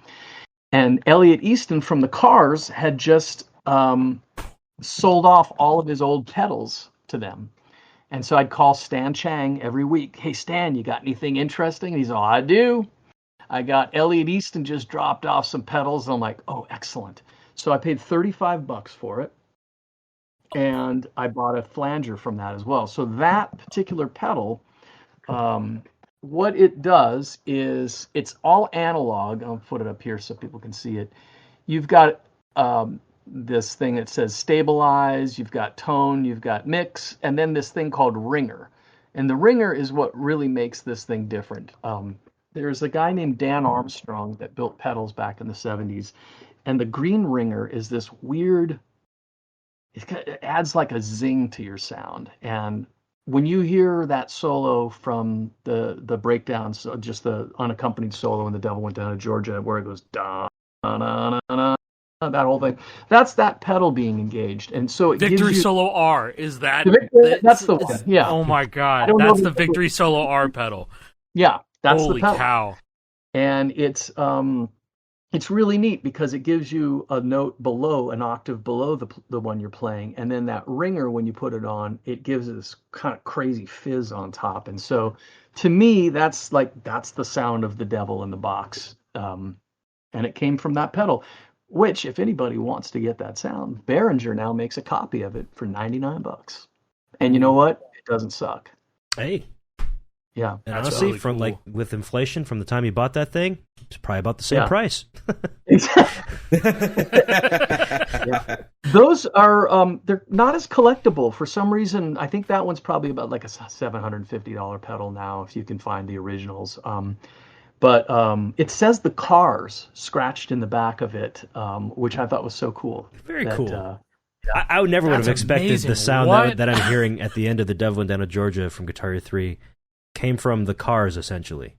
And Elliot Easton from the Cars had just sold off all of his old pedals to them. And so I'd call Stan Chang every week. "Hey, Stan, you got anything interesting?" And he's like, "I do. I got Elliot Easton just dropped off some pedals." And I'm like, "Oh, excellent." So I paid $35 for it. And I bought a flanger from that as well. So that particular pedal, what it does is it's all analog. I'll put it up here so people can see it. You've got this thing that says stabilize, you've got tone, you've got mix, and then this thing called ringer. And the ringer is what really makes this thing different. There's a guy named Dan Armstrong that built pedals back in the 70s, and the green ringer is this weird, it adds like a zing to your sound. And when you hear that solo from the breakdowns, just the unaccompanied solo in "The Devil Went Down to Georgia," where it goes da da da da, that whole thing, that's that pedal being engaged. And so it Victory gives you, Solo R is that that's the one. Yeah. Oh my god, that's the Victory Solo R pedal. Yeah, that's holy the pedal. Cow. And it's really neat because it gives you a note below, an octave below the one you're playing, and then that ringer, when you put it on, it gives this kind of crazy fizz on top. And so to me, that's the sound of the devil in the box. And it came from that pedal, which, if anybody wants to get that sound, Behringer now makes a copy of it for $99. And you know what? It doesn't suck. Hey. Yeah. And honestly, really from cool. With inflation from the time you bought that thing, it's probably about the same price. Yeah. Those are they're not as collectible for some reason. I think that one's probably about like a $750 pedal now if you can find the originals. But it says the Cars scratched in the back of it, which I thought was so cool. Very cool. I would never would have expected amazing. the sound that I'm hearing at the end of The Devil Went Down to Georgia from Guitar Hero 3 came from the Cars, essentially.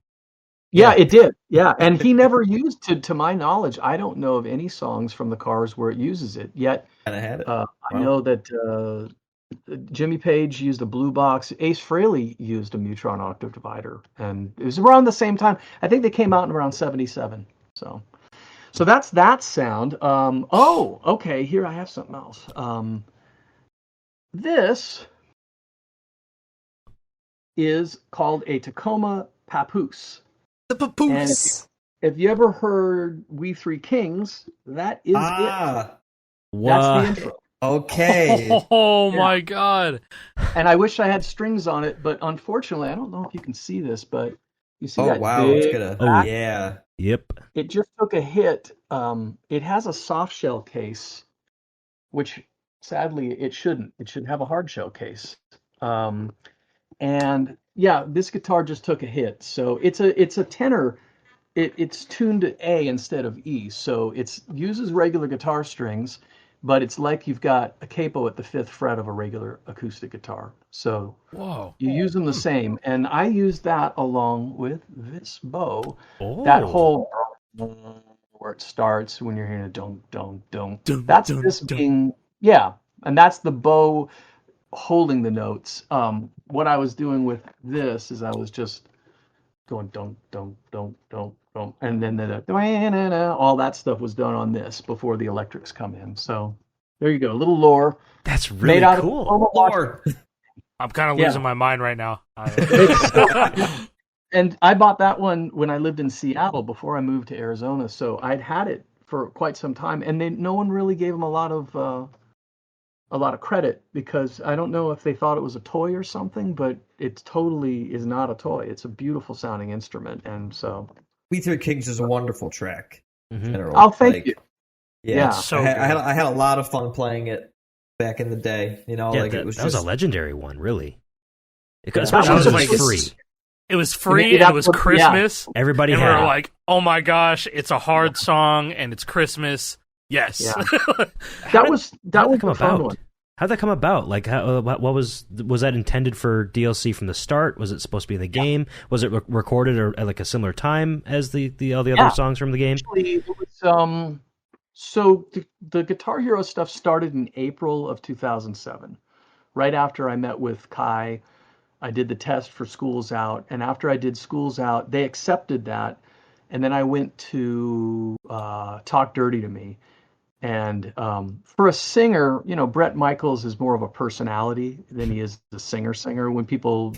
Yeah, it did. Yeah, and he never used, to my knowledge, I don't know of any songs from the Cars where it uses it. Yet, And I had it. I know that Jimmy Page used a blue box. Ace Frehley used a Mutron octave divider, and it was around the same time. I think they came out in around '77. So that's that sound. Okay. Here I have something else. This is called a Tacoma Papoose. The papoose. If you ever heard We Three Kings, that is it. That's the intro. Okay. Oh my god. And I wish I had strings on it, but unfortunately, I don't know if you can see this, but you see that wow. big It's gonna, back? yeah. Yep. It just took a hit. It has a soft shell case, which sadly it shouldn't. It should have a hard shell case. And yeah, this guitar just took a hit. So it's a tenor. It's tuned to A instead of E. So it uses regular guitar strings, but it's like you've got a capo at the 5th fret of a regular acoustic guitar. So Whoa. you use them the same. And I use that along with this bow. Oh. That whole where it starts when you're hearing a don't. That's this being, yeah. And that's the bow holding the notes. What I was doing with this is I was just going don't, and then all that stuff was done on this before the electrics come in. So there you go, a little lore. That's really made out cool. Of Lore. I'm kind of losing my mind right now. And I bought that one when I lived in Seattle before I moved to Arizona. So I'd had it for quite some time, and no one really gave them a lot of credit, because I don't know if they thought it was a toy or something, but it totally is not a toy. It's a beautiful sounding instrument, and so We Three Kings is a wonderful track. Mhm. In general. I'll thank you. Yeah, So I had a lot of fun playing it back in the day. You know, Yeah, like it was that just was a legendary one, really. Yeah. Especially That because it was was like- free. It was free Maybe and it was that's what- Christmas. Everybody And we had were it. like, oh my gosh, it's a hard song and it's Christmas. Yes. Yeah. That was come the fun about? one. How'd that come about? Like, what was that intended for DLC from the start? Was it supposed to be in the game? Was it recorded or at like a similar time as the all the other songs from the game? Actually, it was, so the Guitar Hero stuff started in April of 2007. Right after I met with Kai, I did the test for Schools Out, and after I did Schools Out, they accepted that, and then I went to Talk Dirty to Me. And for a singer, Bret Michaels is more of a personality than he is a singer. When people,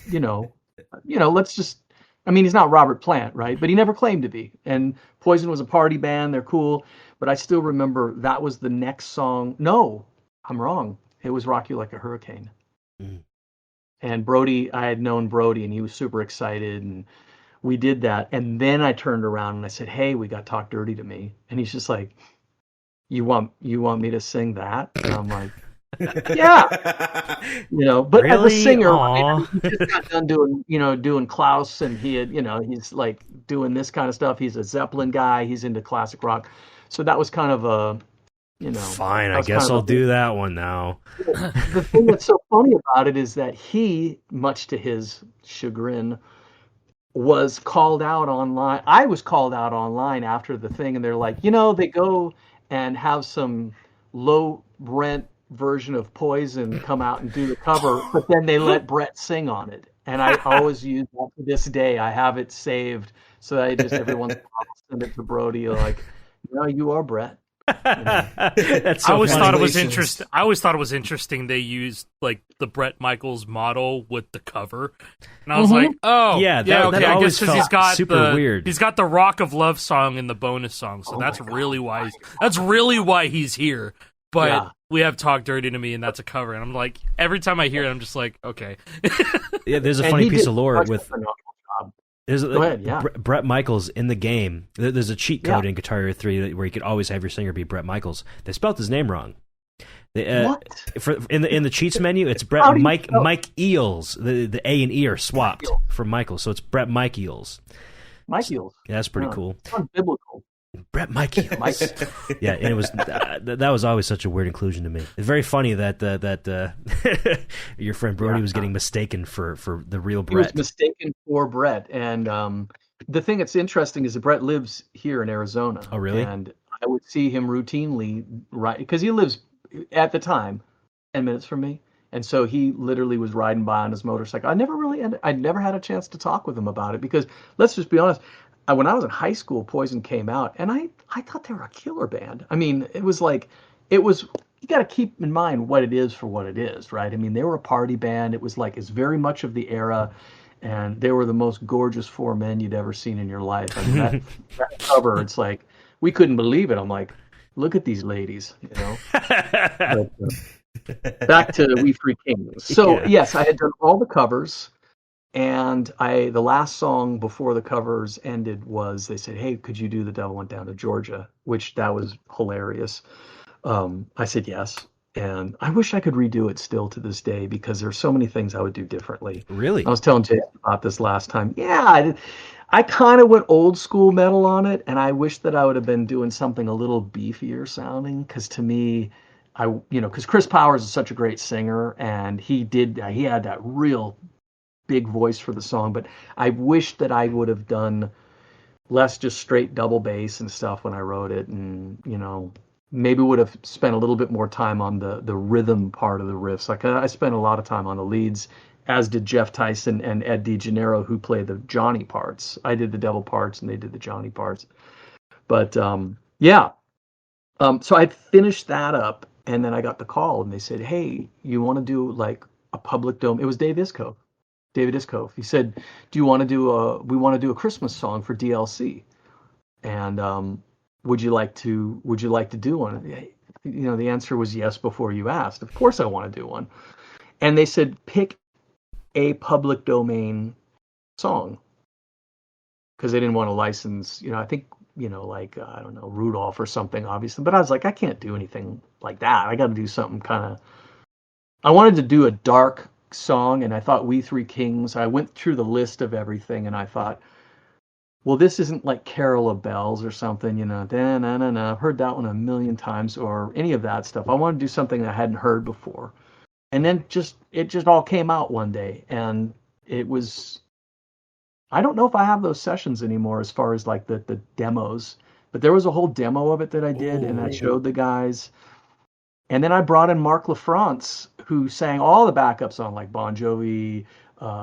let's just, he's not Robert Plant, right? But he never claimed to be. And Poison was a party band. They're cool. But I still remember that was the next song. No, I'm wrong. It was Rock You Like a Hurricane. Mm. And Brody, I had known Brody, and he was super excited. And we did that. And then I turned around and I said, hey, we got Talk Dirty to Me. And he's just like, You want me to sing that? And I'm like, yeah, But Really? as a singer, Aw. he just got done doing Klaus, and he had, he's like doing this kind of stuff. He's a Zeppelin guy. He's into classic rock, so that was kind of a, Fine, that I was guess kind of I'll a- do that one now. The thing that's so funny about it is that he, much to his chagrin, was called out online. I was called out online after the thing, and they're like, they go and have some low rent version of Poison come out and do the cover, but then they let Brett sing on it. And I always use that to this day. I have it saved, so I just every once in a while send it to Brody, like, you are Brett. That's so I always funny. thought it was Congratulations. interesting. I always thought it was interesting they used like the Bret Michaels model with the cover, and I was like, "Oh, Yeah, that okay." I always guess because he's felt got super weird. He's got the Rock of Love song in the bonus song, so Oh that's my God. really why. That's really why he's here. But Yeah. we have Talk Dirty to Me, and that's a cover, and I'm like, every time I hear it, I'm just like, okay. Yeah, there's a And funny he piece did of lore such a with phenomenal job. there's Go ahead, yeah. Bret Michaels in the game. There's a cheat code Yeah. in Guitar Hero 3 where you could always have your singer be Bret Michaels. They spelt his name wrong. What? In the cheats menu, it's Brett Mike Eels. The A and E are swapped for Michael, so it's Brett Mike Eels. Mike Eels. Yeah, that's pretty cool. Sounds biblical. Brett Mike Eels. Yeah, and it was that was always such a weird inclusion to me. It's very funny that your friend Brody was getting mistaken for the real Brett. He was mistaken for Brett, and the thing that's interesting is that Brett lives here in Arizona. Oh, really? And I would see him routinely, right? Because he lives at the time 10 minutes from me. And so he literally was riding by on his motorcycle. I'd never had a chance to talk with him about it because let's just be honest. When I was in high school, Poison came out and I thought they were a killer band. I mean, you got to keep in mind what it is for what it is, right? I mean, they were a party band. It was like, it's very much of the era. And they were the most gorgeous four men you'd ever seen in your life. I mean, that cover, it's like, we couldn't believe it. I'm like, look at these ladies, you know. But, back to We Three Kings. So yes, I had done all the covers, and the last song before the covers ended was they said, "Hey, could you do The Devil Went Down to Georgia?" Which that was hilarious. I said yes, and I wish I could redo it still to this day because there's so many things I would do differently. Really? I was telling Jay about this last time. Yeah, I kind of went old school metal on it, and I wish that I would have been doing something a little beefier sounding, because to me, because Chris Powers is such a great singer, and he had that real big voice for the song, but I wish that I would have done less just straight double bass and stuff when I wrote it, and maybe would have spent a little bit more time on the rhythm part of the riffs. Like I spent a lot of time on the leads, as did Jeff Tyson and Ed DeGeneres, who played the Johnny parts. I did the devil parts, and they did the Johnny parts. But so I finished that up, and then I got the call, and they said, "Hey, you want to do like a public dome?" It was David Iskov. He said, "We want to do a Christmas song for DLC, and would you like to do one?" The answer was yes before you asked. Of course, I want to do one. And they said, pick a public domain song, because they didn't want to license. I think I don't know, Rudolph or something, obviously. But I was like, I can't do anything like that. I got to do something kind of. I wanted to do a dark song, and I thought We Three Kings. I went through the list of everything, and I thought, well, this isn't like Carol of Bells or something, I've heard that one a million times, or any of that stuff. I wanted to do something that I hadn't heard before. And then it just all came out one day, and it was. I don't know if I have those sessions anymore as far as like the demos, but there was a whole demo of it that I did, and I showed the guys. And then I brought in Mark LaFrance, who sang all the backups on like Bon Jovi.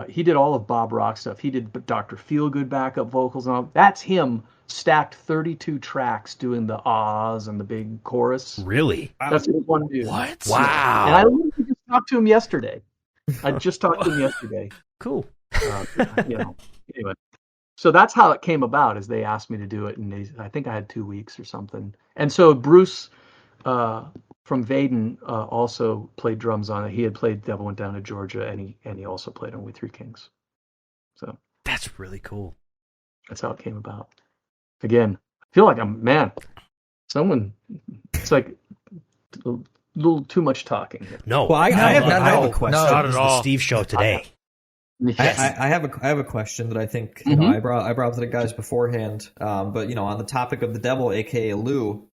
He did all of Bob Rock stuff. He did Dr. Feelgood backup vocals and all. That's him stacked 32 tracks doing the ahs and the big chorus. Really? That's what one dude. What? Wow. And I literally just talked to him yesterday. Cool. Anyway. So that's how it came about, is they asked me to do it, and I think I had 2 weeks or something. And so Bruce from Vaden also played drums on it. He had played Devil Went Down to Georgia, and he also played on We Three Kings. So that's really cool. That's how it came about. Again, I feel like it's like a little too much talking here. No. Well, I have a question. Not This at is all. the Steve show today. Yes. I have a question that I think I brought up to the guys beforehand. But on the topic of the devil, aka Lou,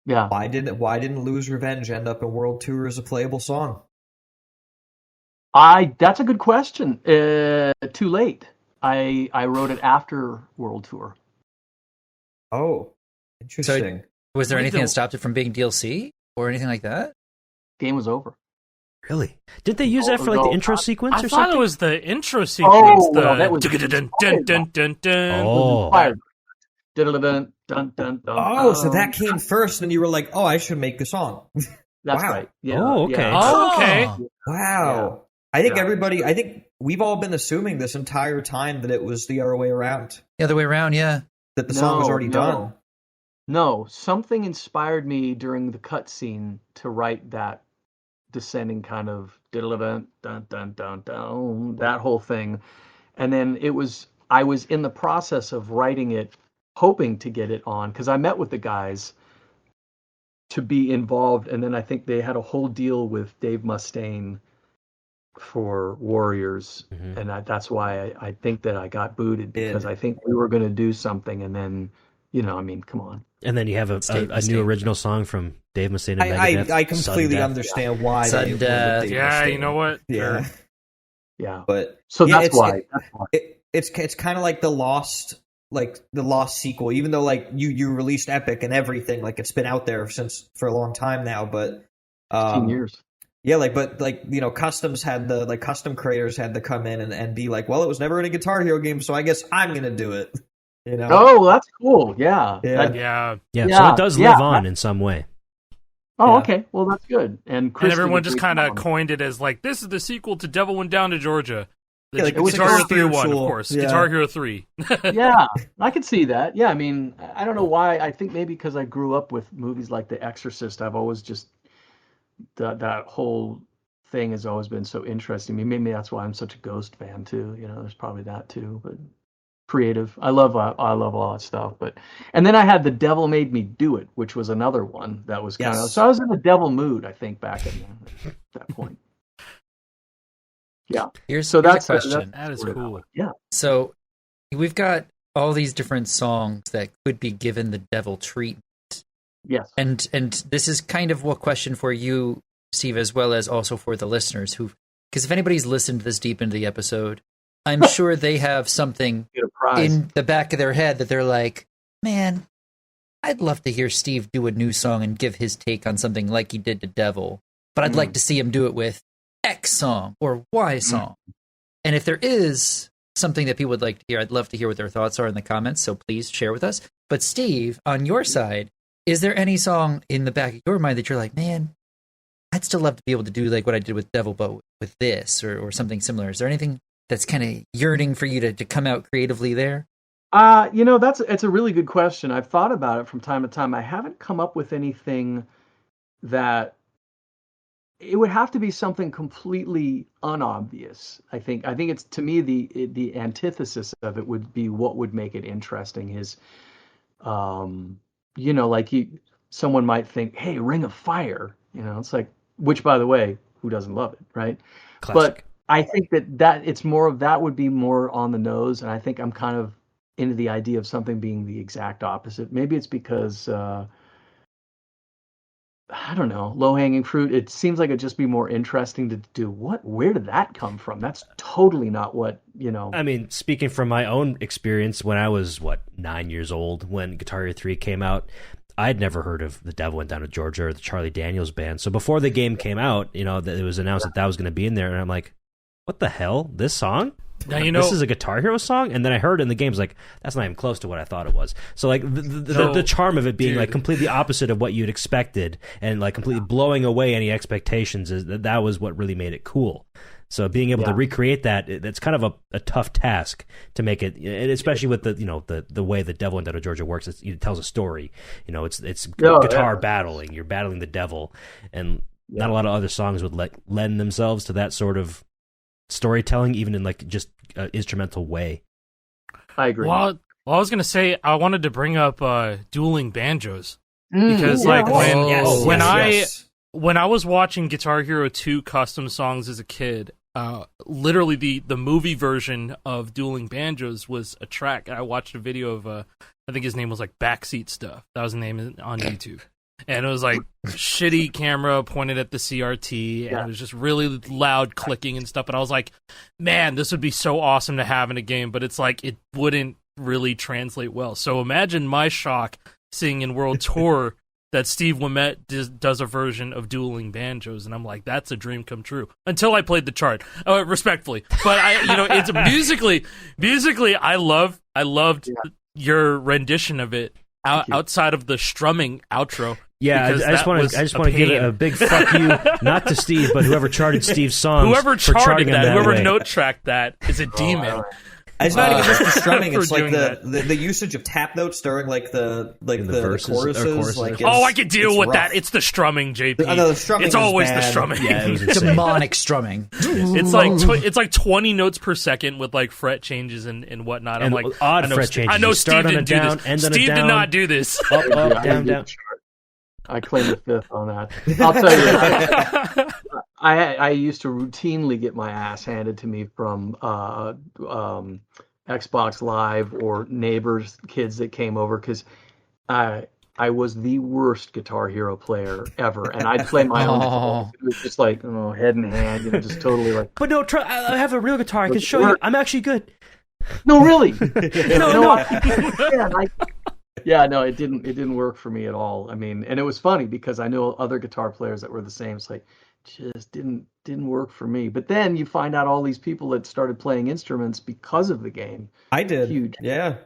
Yeah. why didn't Lou's Revenge end up in World Tour as a playable song? That's a good question. Too late. I wrote it after World Tour. Oh, interesting. Was there anything that stopped it from being DLC or anything like that? Game was over. Really? Did they use that for like the intro sequence I or thought something? it was the intro sequence. That was Oh. Dun, dun, dun, Oh, so that came first, and you were like, "Oh, I should make the song." That's Wow. right. Yeah. Oh, okay. Yeah. Oh, okay. Wow. I think we've all been assuming this entire time that it was the other way around. The other way around, yeah. That the song was already done. No, something inspired me during the cutscene to write that descending kind of dun dun dun dun dun, that whole thing. And then I was in the process of writing it, hoping to get it on, because I met with the guys to be involved. And then I think they had a whole deal with Dave Mustaine for Warriors, and that's why I think that I got booted, because I think we were going to do something, and then, I mean, come on. And then you have a new original song from Dave Mustaine and Megadeth. I completely understand why. Sudden Death. Yeah, you know what? Yeah. Yeah. But so that's why. It's kind of like the Lost sequel, even though like you released Epic and everything, like it's been out there for a long time now, but 15 years. Yeah, Customs had custom creators had to come in and be like, well, it was never in a Guitar Hero game, so I guess I'm gonna do it. Oh, that's cool. Yeah. Yeah. So it does live on in some way. Oh, okay. Well, that's good. And everyone just kind of coined it as like, this is the sequel to Devil Went Down to Georgia. The it was Guitar Hero 3 1, of course. Yeah. Guitar Hero 3. Yeah, I could see that. Yeah, I mean, I don't know why. I think maybe because I grew up with movies like The Exorcist, I've always just that whole thing has always been so interesting. I mean, maybe that's why I'm such a Ghost fan too. There's probably that too. But creative, I love all that stuff. And then I had The Devil Made Me Do It, which was another one that was kind of. So I was in the devil mood, I think, back at that point. Yeah. Here's a question. That is cool. Yeah. So we've got all these different songs that could be given the devil treatment. Yes. And this is kind of a question for you, Steve, as well as also for the listeners because if anybody's listened this deep into the episode, I'm sure they have something in the back of their head that they're like, man, I'd love to hear Steve do a new song and give his take on something like he did to Devil, but I'd like to see him do it with X song or Y song. And if there is something that people would like to hear, I'd love to hear what their thoughts are in the comments, so please share with us. But Steve, on your side, is there any song in the back of your mind that you're like, man, I'd still love to be able to do like what I did with Devil, but with this or something similar? Is there anything that's kind of yearning for you to come out creatively there? It's a really good question. I've thought about it from time to time. I haven't come up with anything that it would have to be something completely unobvious. I think it's, to me, the antithesis of it would be what would make it interesting is, someone might think, hey, Ring of Fire, it's like, which, by the way, who doesn't love it, right? Classic. But I think that it's more of that would be more on the nose, and I think I'm kind of into the idea of something being the exact opposite. Maybe it's because I don't know, low-hanging fruit. It seems like it'd just be more interesting to do. Where did that come from? That's totally not what, I mean, speaking from my own experience, when I was, 9 years old, when Guitar Hero 3 came out, I'd never heard of The Devil Went Down to Georgia or the Charlie Daniels Band. So before the game came out, that it was announced that was going to be in there, and I'm like, what the hell? This song? Now, this is a Guitar Hero song? And then I heard it in the games, like, that's not even close to what I thought it was. So, like, the charm of it being, like, completely opposite of what you'd expected and, like, completely blowing away any expectations, is that was what really made it cool. So being able to recreate that's kind of a tough task to make it, and especially with the way the Devil Went Down to Georgia works. It tells a story. It's guitar battling. You're battling the devil, and not a lot of other songs would lend themselves to that sort of storytelling, even in like just instrumental way. I agree. Well, I was gonna say I wanted to bring up dueling banjos because when I was watching Guitar Hero 2 custom songs as a kid, literally the movie version of Dueling Banjos was a track. I watched a video of I think his name was like Backseat Stuff. That was the name on YouTube. And it was like shitty camera pointed at the CRT, and it was just really loud clicking and stuff. And I was like, man, this would be so awesome to have in a game, but it's like it wouldn't really translate well. So imagine my shock seeing in World Tour that Steve Ouimette does a version of Dueling Banjos, and I'm like, that's a dream come true. Until I played the chart, respectfully. But it's musically, I loved your rendition of it outside of the strumming outro. Yeah, I just want to give it a big fuck you, not to Steve, but whoever charted Steve's songs. Whoever charted that, whoever note tracked that is a demon. It's not even just the strumming; it's like the usage of tap notes during like the choruses. Like, I could deal with that. It's the strumming, JP. The strumming. It's always bad. The strumming. Yeah, it was demonic strumming. It's like 20 notes per second with like fret changes and whatnot. And I'm like, odd fret changes. I know Steve didn't do this. Steve did not do this. Up, down, down. I claim the fifth on that. I'll tell you, I used to routinely get my ass handed to me from Xbox Live or neighbors, kids that came over, because I was the worst Guitar Hero player ever, and I'd play my own guitar. It was just like, head in hand, just totally like. But no, I have a real guitar. I can show you. I'm actually good. No, really. No. Yeah, no, it didn't work for me at all. I mean, and it was funny because I knew other guitar players that were the same. It's like, just didn't work for me. But then you find out all these people that started playing instruments because of the game. I did. Huge. Yeah.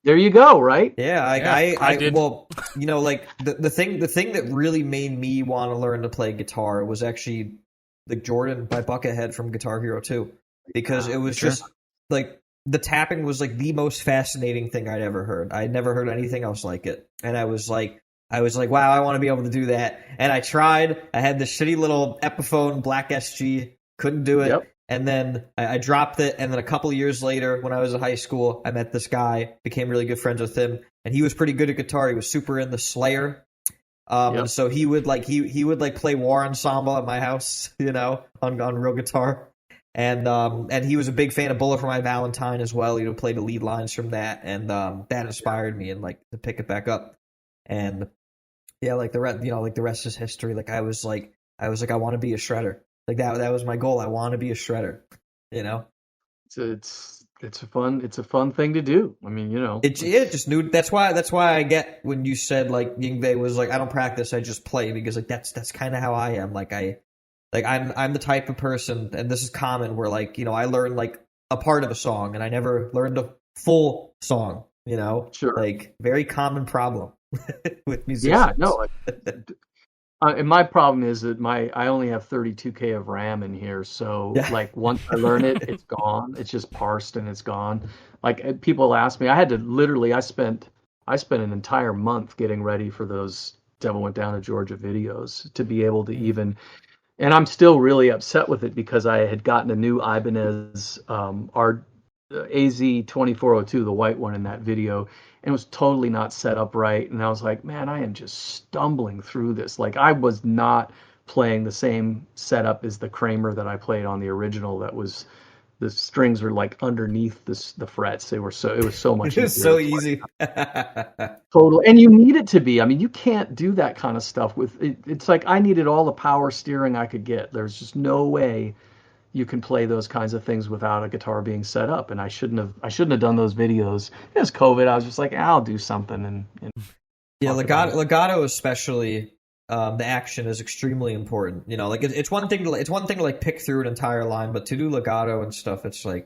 There you go, right? Yeah, I did. Well, like the thing that really made me want to learn to play guitar was actually the Jordan by Buckethead from Guitar Hero 2, because it was just like the tapping was like the most fascinating thing I'd ever heard. I'd never heard anything else like it, and I was like, wow, I want to be able to do that. And I tried. I had this shitty little Epiphone Black SG, couldn't do it. Yep. And then I dropped it, and then a couple of years later, when I was in high school, I met this guy, became really good friends with him, and he was pretty good at guitar. He was super into Slayer, and so he would he would play War Ensemble at my house, on real guitar, and he was a big fan of Bullet for My Valentine as well. He would play the lead lines from that, and that inspired me and to pick it back up, and yeah, the rest is history. I was like, I want to be a shredder. That was my goal. I want to be a shredder, It's a fun thing to do. I mean, it just knew. That's why I get when you said Yngwie was I don't practice, I just play, because that's kind of how I am. I'm the type of person, and this is common, where I learn a part of a song and I never learned a full song. Sure. Very common problem with musicians. Yeah, no. And my problem is that I only have 32K of RAM in here, so once I learn it, it's gone. It's just parsed and it's gone. People ask me, I spent an entire month getting ready for those Devil Went Down to Georgia videos to be able to even, and I'm still really upset with it because I had gotten a new Ibanez our AZ2402, the white one in that video, and it was totally not set up right. And I was like, man, I am just stumbling through this. I was not playing the same setup as the Kramer that I played on the original. That was, the strings were underneath the frets. It was so much easier. It was so easy. Totally. And you need it to be. I mean, you can't do that kind of stuff with it. It's I needed all the power steering I could get. There's just no way you can play those kinds of things without a guitar being set up, and I shouldn't have done those videos. It was COVID. I was just like, I'll do something. And yeah, legato especially, the action is extremely important. It's one thing to pick through an entire line, but to do legato and stuff, it's you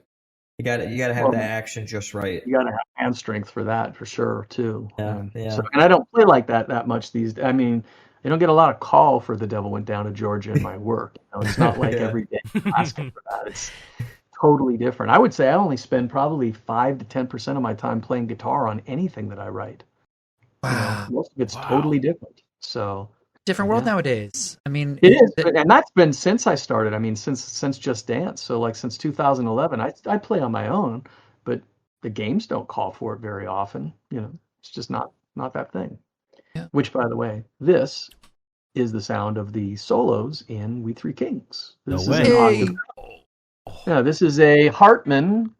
gotta have that action just right. You gotta have hand strength for that, for sure, too. Yeah. And I don't play like that much these days. I mean, I don't get a lot of call for The Devil Went Down to Georgia in my work. It's not like every day I'm asking for that. It's totally different. I would say I only spend probably 5 to 10% of my time playing guitar on anything that I write. Wow. Most of it's totally different. So different world nowadays. I mean, it is, and that's been since I started. I mean, since Just Dance. So since 2011, I play on my own, but the games don't call for it very often. It's just not that thing. Yeah. Which, by the way, this is the sound of the solos in We Three Kings. This is a Hartmann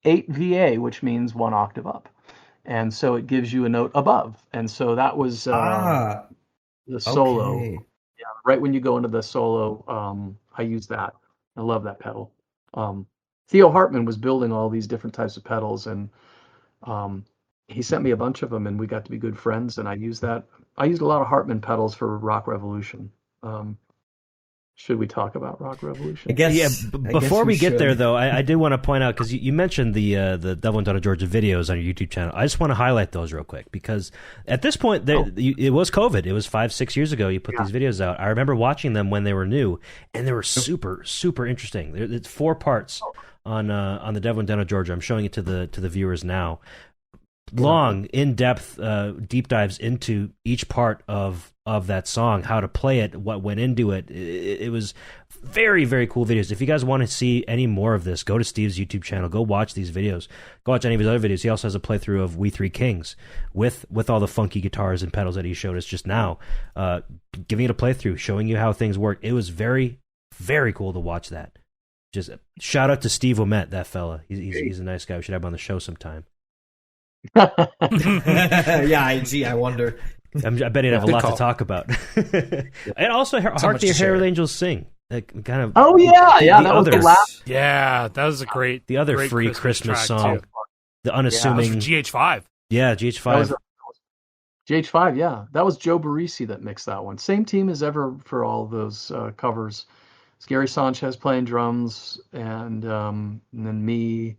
8VA, which means 1 octave up. And so it gives you a note above. And so that was the solo. Okay. Yeah, right when you go into the solo, I use that. I love that pedal. Theo Hartmann was building all these different types of pedals, and he sent me a bunch of them, and we got to be good friends, and I used that. I used a lot of Hartmann pedals for Rock Revolution. Should we talk about Rock Revolution? I guess. Before we get there, though, I did want to point out, because you mentioned the Devil Went Down to Georgia videos on your YouTube channel. I just want to highlight those real quick, because at this point, it was COVID. It was 5-6 years ago you put these videos out. I remember watching them when they were new, and they were super, super interesting. It's 4 parts on the Devil Went Down to Georgia. I'm showing it to the viewers now. Long, in-depth, deep dives into each part of of that song, how to play it, what went into it. It was very, very cool videos. If you guys want to see any more of this, go to Steve's YouTube channel. Go watch these videos. Go watch any of his other videos. He also has a playthrough of We Three Kings with all the funky guitars and pedals that he showed us just now, giving it a playthrough, showing you how things work. It was very, very cool to watch that. Just shout out to Steve Ouimette, that fella. He's a nice guy. We should have him on the show sometime. Yeah, I wonder. I bet he'd have a lot to talk about. And also, Hark the Herald Angels Sing. Like, kind of. Oh yeah, that was the last. Yeah, that was a great. The other great free Christmas song. too. The unassuming. GH5. Yeah, GH5. GH5, yeah. That was Joe Barresi that mixed that one. Same team as ever for all those covers. It's Gary Sanchez playing drums, and then me.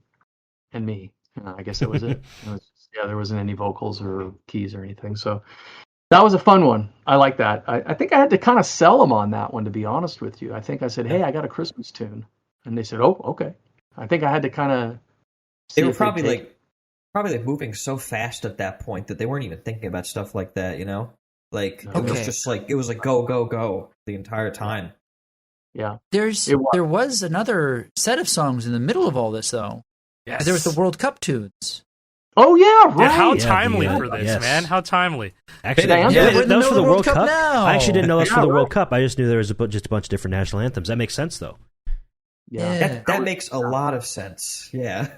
I guess that was it. There wasn't any vocals or keys or anything. So that was a fun one. I like that. I think I had to kind of sell them on that one, to be honest with you. I think I said, hey, I got a Christmas tune. And they said, oh, okay. I think I had to kind of... They were probably moving so fast at that point that they weren't even thinking about stuff like that, you know? Like, it was just like, it was like go, go, go the entire time. Yeah. There was another set of songs in the middle of all this, though. Yes. There was the World Cup tunes. Oh, yeah, right. Yeah, how timely for this, man. How timely. Actually, that was for the World Cup. Now. I actually didn't know it was for the World Cup. I just knew there was just a bunch of different national anthems. That makes sense, though. Yeah. That makes a lot of sense. Yeah.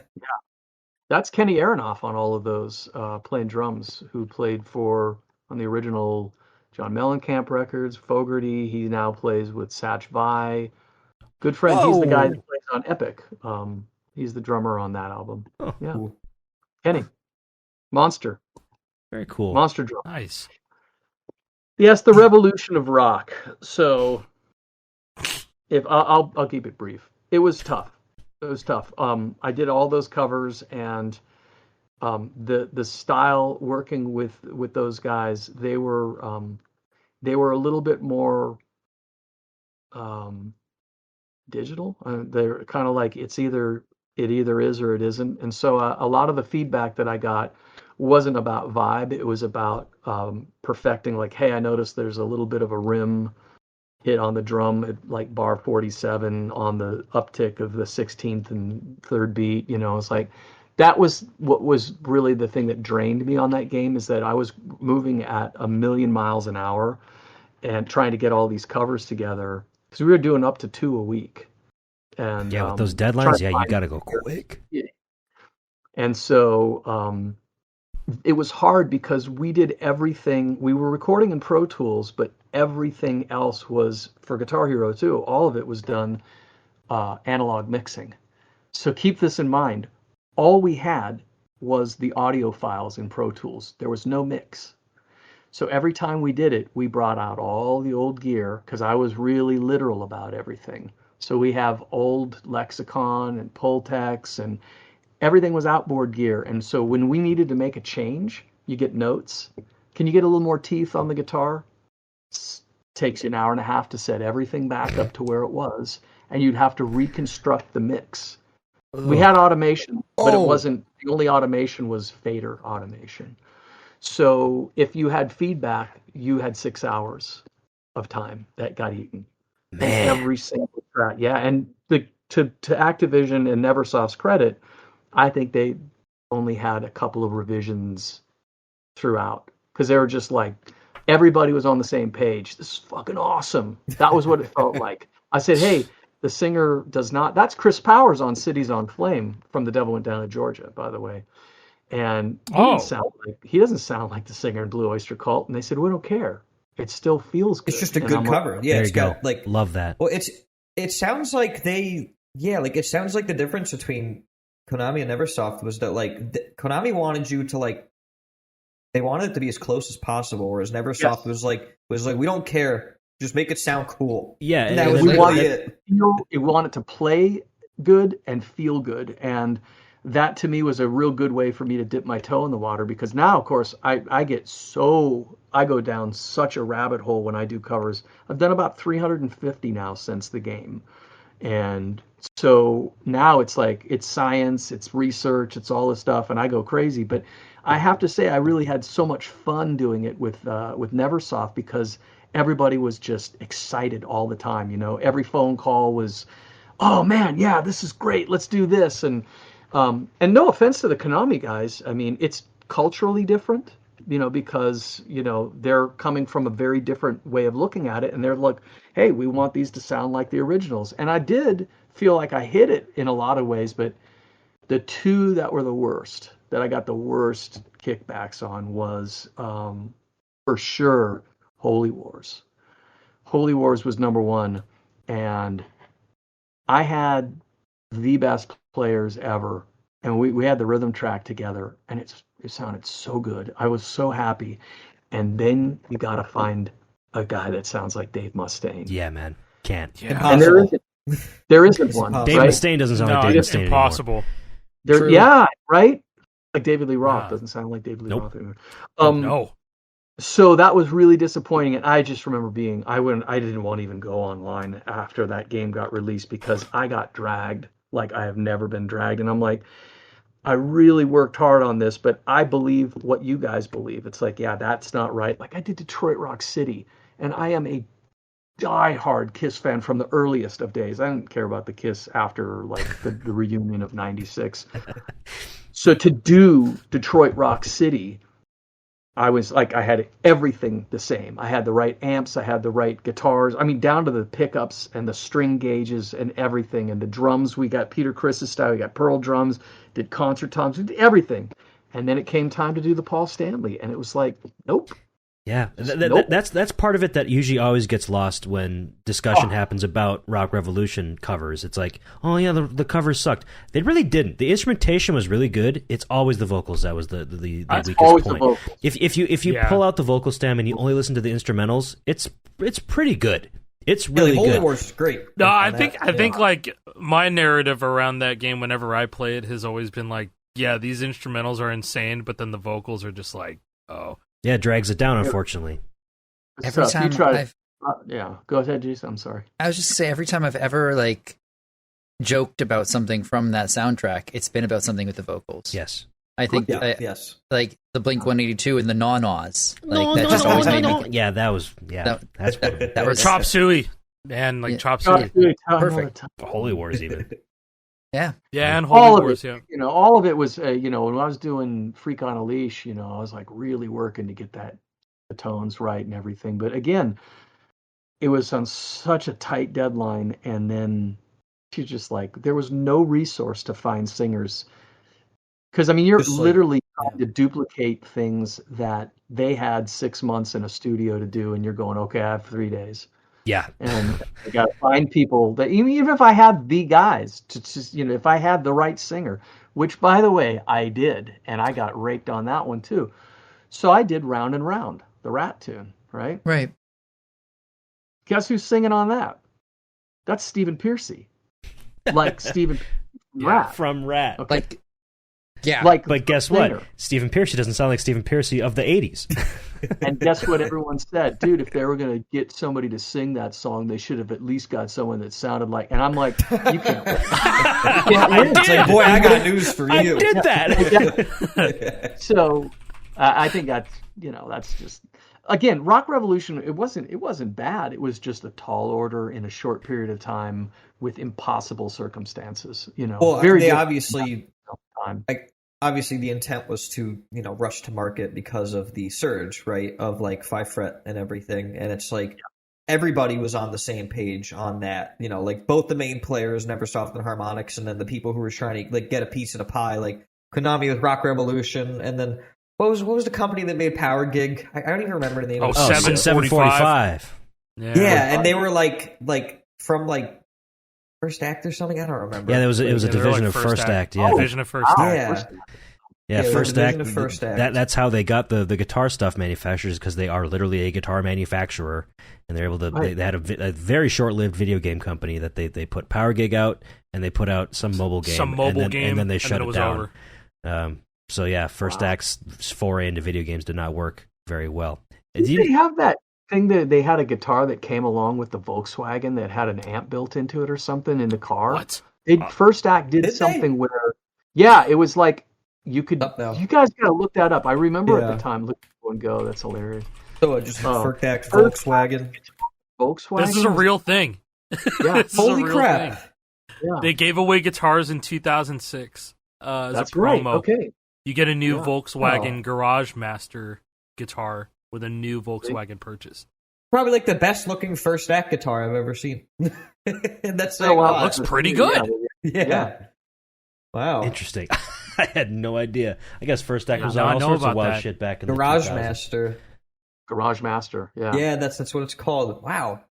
That's Kenny Aronoff on all of those, playing drums, who played on the original John Mellencamp records, Fogerty. He now plays with Satch Vai. Good friend. Whoa. He's the guy that plays on Epic. He's the drummer on that album. Oh, yeah. Cool. Kenny. Monster. Very cool. Monster drum. Nice. Yes, the revolution of rock. So, if I'll keep it brief. It was tough. I did all those covers, and the style working with those guys, they were a little bit more digital. They're kind of like it either is or it isn't. And so a lot of the feedback that I got wasn't about vibe. It was about perfecting, like, hey, I noticed there's a little bit of a rim hit on the drum at like bar 47 on the uptick of the 16th and third beat. You know, it's like that was what was really the thing that drained me on that game, is that I was moving at 1,000,000 miles an hour and trying to get all these covers together, because we were doing up to 2 a week. And with those deadlines, you got to go quick. Yeah. And so it was hard because we did everything. We were recording in Pro Tools, but everything else was for Guitar Hero too. All of it was done analog mixing. So keep this in mind. All we had was the audio files in Pro Tools. There was no mix. So every time we did it, we brought out all the old gear, because I was really literal about everything. So we have old Lexicon and Pultex, and everything was outboard gear. And so when we needed to make a change, you get notes. Can you get a little more teeth on the guitar? Takes you an hour and a half to set everything back up to where it was, and you'd have to reconstruct the mix. We had automation, but it wasn't, the only automation was fader automation. So if you had feedback, you had 6 hours of time that got eaten. Man. And every single track. Yeah, and to Activision and Neversoft's credit, I think they only had a couple of revisions throughout, because they were just like, everybody was on the same page. This is fucking awesome. That was what it felt like. I said, hey, the singer does not... That's Chris Powers on Cities on Flame from The Devil Went Down to Georgia, by the way. And he doesn't sound like the singer in Blue Oyster Cult. And they said, we don't care. It still feels good. It's just a good cover. Like, yeah, there it's you go. got, like, love that. Well, it sounds like it sounds like the difference between Konami and Neversoft was that, like, Konami wanted you to, like, they wanted it to be as close as possible, whereas Neversoft was like, we don't care, just make it sound cool. Yeah, and that was literally it. We wanted to play good and feel good, and that to me was a real good way for me to dip my toe in the water, because now, of course, I go down such a rabbit hole when I do covers. I've done about 350 now since the game. And so now it's like, it's science, it's research, it's all this stuff, and I go crazy. But I have to say I really had so much fun doing it with Neversoft because everybody was just excited all the time. Every phone call was, oh man, yeah, this is great. Let's do this. And no offense to the Konami guys. I mean, it's culturally different, because, they're coming from a very different way of looking at it. And they're like, hey, we want these to sound like the originals. And I did feel like I hit it in a lot of ways, but the two that were the worst, that I got the worst kickbacks on was, for sure, Holy Wars. Holy Wars was number one. And I had the best players ever, and we had the rhythm track together, and it sounded so good. I was so happy. And then you got to find a guy that sounds like Dave Mustaine. Yeah, man, can't. Yeah. And there isn't one. Dave Right? Mustaine doesn't sound like Dave it's Mustaine impossible. Yeah, right. Like David Lee Roth doesn't sound like David Lee Roth anymore. No. So that was really disappointing, and I just remember I didn't want to even go online after that game got released because I got dragged like I have never been dragged, and I'm like, I really worked hard on this, but I believe what you guys believe. It's like, yeah, that's not right. Like I did Detroit Rock City, and I am a diehard Kiss fan from the earliest of days. I didn't care about the Kiss after like the reunion of '96. So to do Detroit Rock City, I was like, I had everything the same. I had the right amps, I had the right guitars. I mean, down to the pickups and the string gauges and everything. And the drums, we got Peter Criss's style, we got Pearl drums, did concert toms, we did everything. And then it came time to do the Paul Stanley, and it was like, nope. Yeah, Nope. that's part of it that usually always gets lost when discussion happens about Rock Revolution covers. It's like, oh yeah, the covers sucked. They really didn't. The instrumentation was really good. It's always the vocals that was the weakest point. If you pull out the vocal stem and you only listen to the instrumentals, it's pretty good. It's really good. Holy Wars is great. No, I think like my narrative around that game whenever I play it has always been like, yeah, these instrumentals are insane, but then the vocals are just like, oh. Yeah, it drags it down, unfortunately. Every time go ahead, Jason. I'm sorry. I was just say every time I've ever like joked about something from that soundtrack, it's been about something with the vocals. Yes, I think. Yes, like the Blink 182 and the non-Oz. Yeah, that was that was Chop Suey, man, like Chop Suey. Perfect. Holy Wars even. Yeah, and Holy Wars. Yeah, all of it was. When I was doing Freak on a Leash, I was like really working to get the tones right and everything. But again, it was on such a tight deadline, and then you just like there was no resource to find singers. Because you're just literally trying to duplicate things that they had 6 months in a studio to do, and you're going, okay, I have 3 days. Yeah, and I got to find people that even if I had the guys to just, if I had the right singer, which by the way I did, and I got raked on that one too. So I did Round and Round, the Rat tune, right? Right. Guess who's singing on that? That's Stephen Pearcy, like Stephen Rat from Rat. Okay. But guess what? Stephen Pearcy doesn't sound like Stephen Pearcy of the 80s. And guess what everyone said? Dude, if they were going to get somebody to sing that song, they should have at least got someone that sounded like... And I'm like, you can't win. It's like, boy, I got news for you. I did that. So I think that's just... Again, Rock Revolution, it wasn't bad. It was just a tall order in a short period of time with impossible circumstances. Well, they obviously... Obviously, the intent was to, rush to market because of the surge, right, of like 5-fret and everything. And it's like everybody was on the same page on that, like both the main players, Neversoft and Harmonix, and then the people who were trying to like get a piece of the pie, like Konami with Rock Revolution, and then what was the company that made Power Gig? I don't even remember the name. Oh, 745. Yeah, and they were like from like First Act or something. I don't remember. Yeah, it was a division of First Act. Yeah, division of First Act. Yeah, First Act. That's how they got the guitar stuff manufacturers, because they are literally a guitar manufacturer, and they're able to. Right. They had a very short-lived video game company that they put Power Gig out, and they put out some mobile game, and then they shut it down. So yeah, First Act's foray into video games did not work very well. Did they have that thing that they had a guitar that came along with the Volkswagen that had an amp built into it or something in the car? What? First Act did something where, yeah, it was like You could. Up now. You guys gotta look that up. I remember at Yeah. the time. Look at one go. That's hilarious. So just Oh. Ferkak Volkswagen. Volkswagen. This is a real thing. Yeah. This is a Holy real crap! thing. Yeah. They gave away guitars in 2006 as That's a promo. right. Okay. You get a new Yeah. Volkswagen Garage Master guitar with a new Volkswagen purchase. Probably like the best looking first act guitar I've ever seen. And that's Oh, wow. like, Looks pretty good. yeah. Wow. Interesting. I had no idea. I guess First Act was Now on I all know sorts of about wild that. shit back in Garage the 2000s. Master. Garage Master. Yeah. Yeah, that's what it's called. Wow.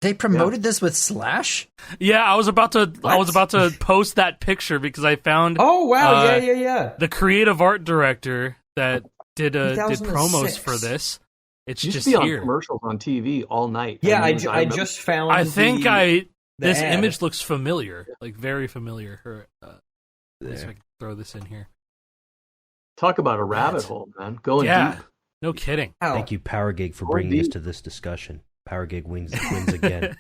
They promoted this with Slash? Yeah, I was about to What? post that picture because I found Oh wow! Uh, Yeah. the creative art director that did 2006. promos for this. It's Used just to be on here. commerals on TV all night. Yeah, I remember- just found. I think the this ad. image looks familiar, like very familiar. Let me see if I There. can throw this in here. talk about a rabbit hole, man. Going Yeah, deep. no kidding. Wow. Thank you, Power Gig, for Oh, bringing us indeed. to this discussion. Power Gig wins again.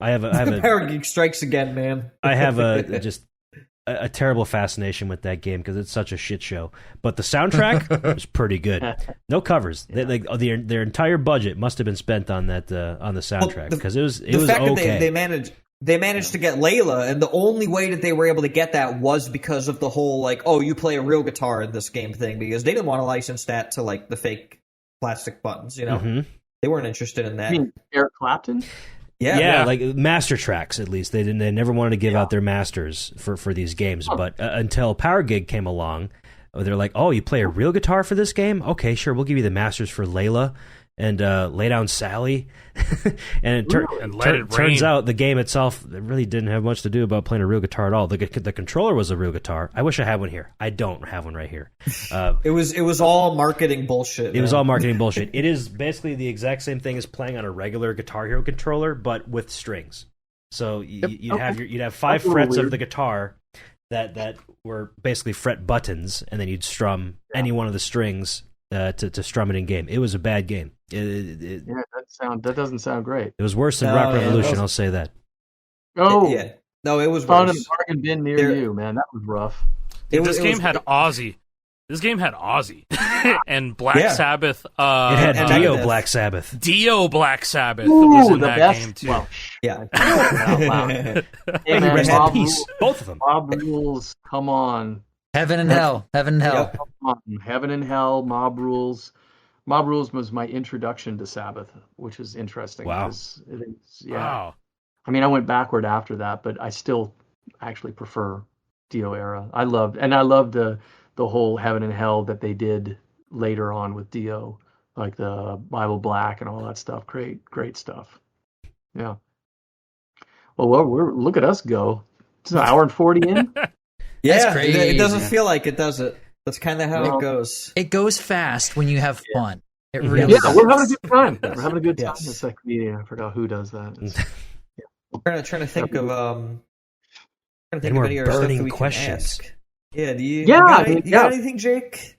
I have Power Geek strikes again, man. I have a terrible fascination with that game because it's such a shit show. But the soundtrack was pretty good. No covers. Their entire budget must have been spent on that on the soundtrack because it was The fact okay. that they managed to get Layla, and the only way that they were able to get that was because of the whole like, oh, you play a real guitar in this game thing, because they didn't want to license that to like the fake plastic buttons. You know, Mhm. they weren't interested in that. You mean Eric Clapton? Yeah, like master tracks at least. They never wanted to give out their masters for these games. But until Power Gig came along, they're like, "Oh, you play a real guitar for this game? Okay, sure, we'll give you the masters for Layla and Lay Down Sally." And And Let It turns Rain. out the game itself really didn't have much to do about playing a real guitar at all. The controller was a real guitar. I wish I had one here. I don't have one right here. It was all marketing bullshit. It was all marketing bullshit. It is basically the exact same thing as playing on a regular Guitar Hero controller, but with strings. So you'd have 5 That's a little frets of weird. the guitar that were basically fret buttons, and then you'd strum any one of the strings to strum it in game. It was a bad game. It Yeah, that doesn't sound great. was worse than No, Rock yeah, Revolution. that was- I'll say that. Oh, Yeah. No, it was found in worse. the bargain bin near There- you, man. That was rough. This game had Ozzy. This game had Ozzy and Black Yeah. Sabbath. It had and Dio Megadeth. Black Sabbath. Dio Black Sabbath Ooh, was in the that best. game too. Well, Yeah. out loud. Hey, man, Rest in Bob peace. rules. Both of them. Bob rules. Come on. Heaven and hell. Heaven and hell. Yep. Come on. Heaven and Hell, Mob Rules. Mob Rules was my introduction to Sabbath, which is interesting. Wow. 'cause it is, yeah. Wow. I mean, I went backward after that, but I still actually prefer Dio era. I loved the whole Heaven and Hell that they did later on with Dio, like the Bible Black and all that stuff. Great stuff. Yeah. Well, we're look at us go. It's an hour and 40 in. Yeah, crazy. it doesn't feel like it, does it? That's kind of how No. it goes. It goes fast when you have fun. It Yeah. really Yeah, does. we're having a good time. We're having a good time. Yes. It's like comedian. I forgot who does that. It's- Trying to think of trying to think Any of more any other stuff burning that we can questions? ask. Yeah, do you? Yeah, you yeah. got anything, Jake?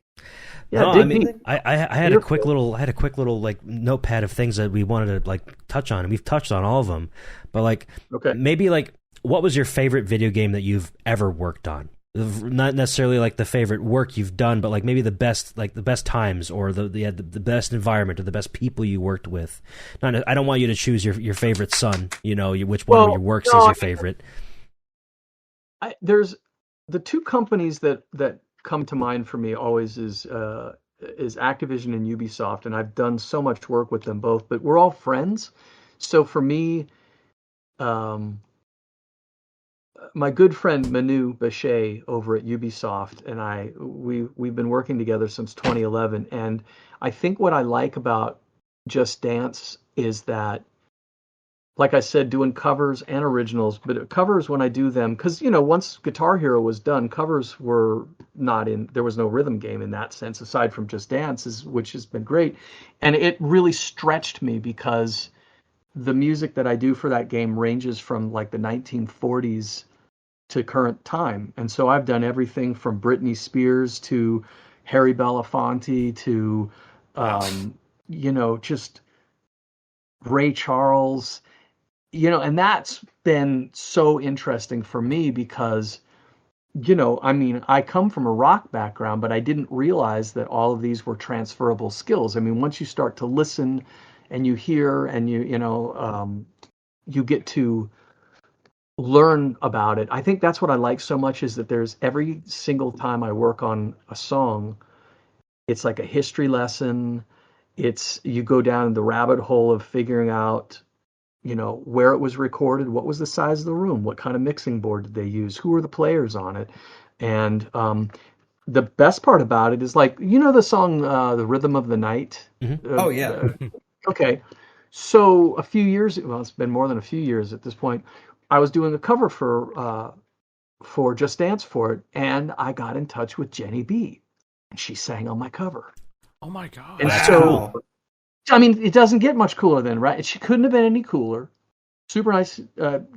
yeah, No, dig I mean, deep. I had a quick little like notepad of things that we wanted to like touch on, and we've touched on all of them. But like, Okay. maybe like, what was your favorite video game that you've ever worked on? Not necessarily like the favorite work you've done, but like maybe the best times, or the best environment, or the best people you worked with. I don't want you to choose your favorite son. You know, which one of Well, your works no, is I your mean, favorite. There's the two companies that come to mind for me always is Activision and Ubisoft, and I've done so much work with them both, but we're all friends. So for me, my good friend Manu Bachet over at Ubisoft and we've been working together since 2011, and I think what I like about Just Dance is that, like I said, doing covers and originals, but covers when I do them, because once Guitar Hero was done, covers were not in. There was no rhythm game in that sense, aside from Just Dance, which has been great, and it really stretched me because the music that I do for that game ranges from like the 1940s to current time, and so I've done everything from Britney Spears to Harry Belafonte to, just Ray Charles. And that's been so interesting for me because I mean, I come from a rock background, but I didn't realize that all of these were transferable skills. I mean, once you start to listen and you hear and you get to learn about it. I think that's what I like so much is that there's every single time I work on a song, it's like a history lesson. It's you go down the rabbit hole of figuring out, where it was recorded, what was the size of the room, what kind of mixing board did they use, who were the players on it, and the best part about it is like the song "The Rhythm of the Night." Mm-hmm. Oh yeah. Okay, so a few years, well, it's been more than a few years at this point. I was doing a cover for Just Dance for it, and I got in touch with Jenny B. And she sang on my cover. Oh my god! And Wow. so, I mean, it doesn't get much cooler than, right? She couldn't have been any cooler. Super nice,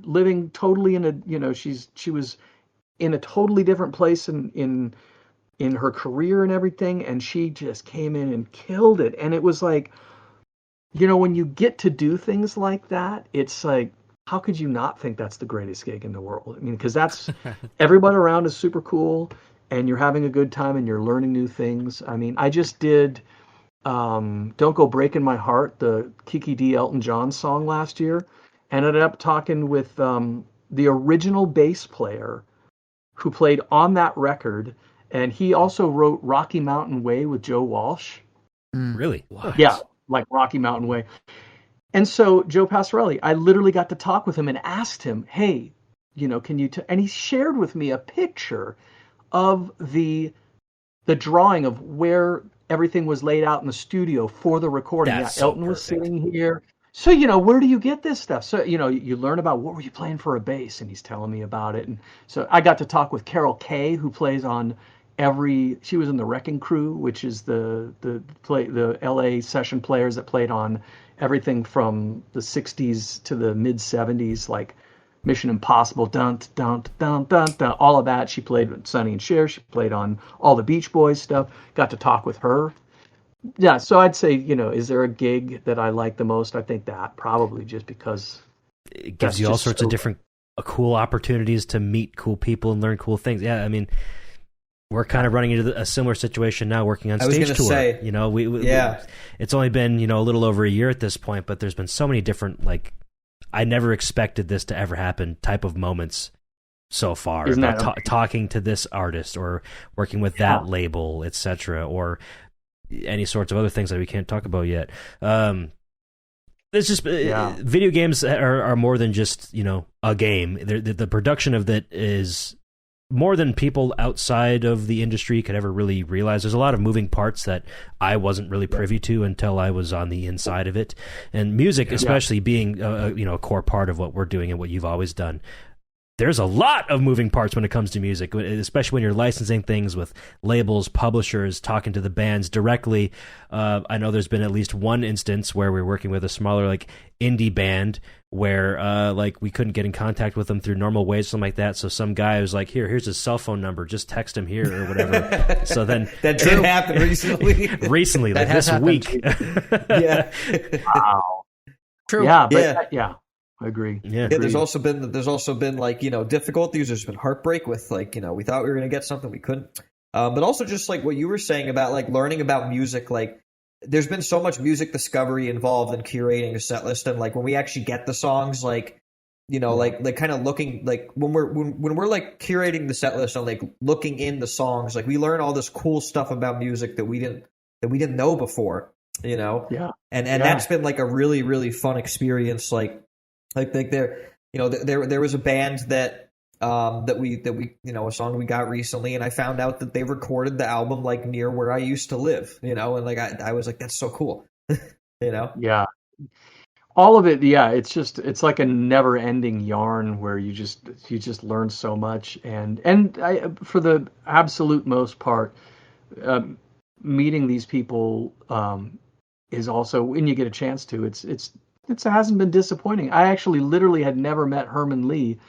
living totally in a, she was in a totally different place in her career and everything, and she just came in and killed it. And it was like, when you get to do things like that, it's like, how could you not think that's the greatest gig in the world? I mean, because that's everybody around is super cool, and you're having a good time, and you're learning new things. I mean, I just did "Don't Go Breaking My Heart," the Kiki D. Elton John song last year, and ended up talking with the original bass player who played on that record, and he also wrote "Rocky Mountain Way" with Joe Walsh. Really? What? Yeah, like Rocky Mountain Way. And so Joe Passarelli, I literally got to talk with him and asked him, hey, can you, and he shared with me a picture of the drawing of where everything was laid out in the studio for the recording. That's Yeah, Elton so was perfect. sitting here. So, where do you get this stuff? So, you learn about what were you playing for a bass, and he's telling me about it. And so I got to talk with Carol Kay, who plays on she was in the Wrecking Crew, which is the LA session players that played on everything from the 60s to the mid 70s, like Mission Impossible, dun dun dun dun dun, all of that. She played with Sonny and Cher. She played on all the Beach Boys stuff. Got to talk with her. Yeah, so I'd say, is there a gig that I like the most? I think that probably just because It gives that's you all just sorts so of different cool opportunities to meet cool people and learn cool things. Yeah, I mean, we're kind of running into a similar situation now, working on I was stage gonna tour. say, Yeah, it's only been a little over a year at this point, but there's been so many different, like, I never expected this to ever happen type of moments so far. Isn't that About talking to this artist or working with that label, etc., or any sorts of other things that we can't talk about yet. It's just video games are more than just a game. The production of that is more than people outside of the industry could ever really realize. There's a lot of moving parts that I wasn't really privy to until I was on the inside of it. And music, especially being a core part of what we're doing and what you've always done, there's a lot of moving parts when it comes to music, especially when you're licensing things with labels, publishers, talking to the bands directly. I know there's been at least one instance where we're working with a smaller, like, indie band where like we couldn't get in contact with them through normal ways, something like that. So some guy was like, here's his cell phone number, just text him here or whatever. So then that did happen recently. Recently, like this week. Yeah. wow. True. Yeah, but I agree. Yeah. There's also been like, difficulties. There's been heartbreak with, like, we thought we were going to get something, we couldn't. But also just like what you were saying about, like, learning about music, like, there's been so much music discovery involved in curating a set list, and like when we actually get the songs, like, like kind of looking, like when we're like curating the set list and like looking in the songs, like we learn all this cool stuff about music that we didn't know before, Yeah. And that's been like a really, really fun experience. Like there was a band that we a song we got recently, and I found out that they recorded the album like near where I used to live, and like I was like, that's so cool. Yeah. All of it, it's like a never ending yarn where you just learn so much, and for the absolute most part, meeting these people is also, when you get a chance to, it hasn't been disappointing. I actually literally had never met Herman Lee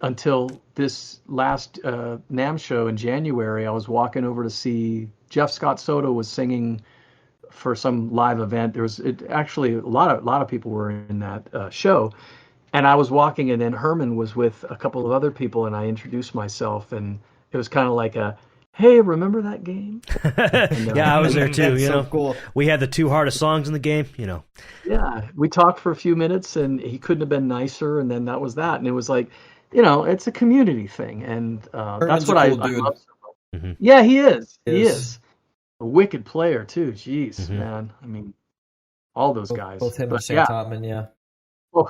until this last NAMM show in January. I was walking over to see Jeff Scott Soto was singing for some live event. There was actually a lot of people were in that show, and I was walking, and then Herman was with a couple of other people, and I introduced myself, and was kind of like a, hey, remember that game? And, yeah, I was there too. That's You know, so cool. we had the two hardest songs in the game. You know, Yeah, we talked for a few minutes, and he couldn't have been nicer. And then that was that. And it was like, you know, it's a community thing, and that's what I love. So much. Mm-hmm. Yeah, he is. He is a wicked player too. Jeez, man. I mean, all those guys. Both him and Sam yeah. Totman, yeah. Oh,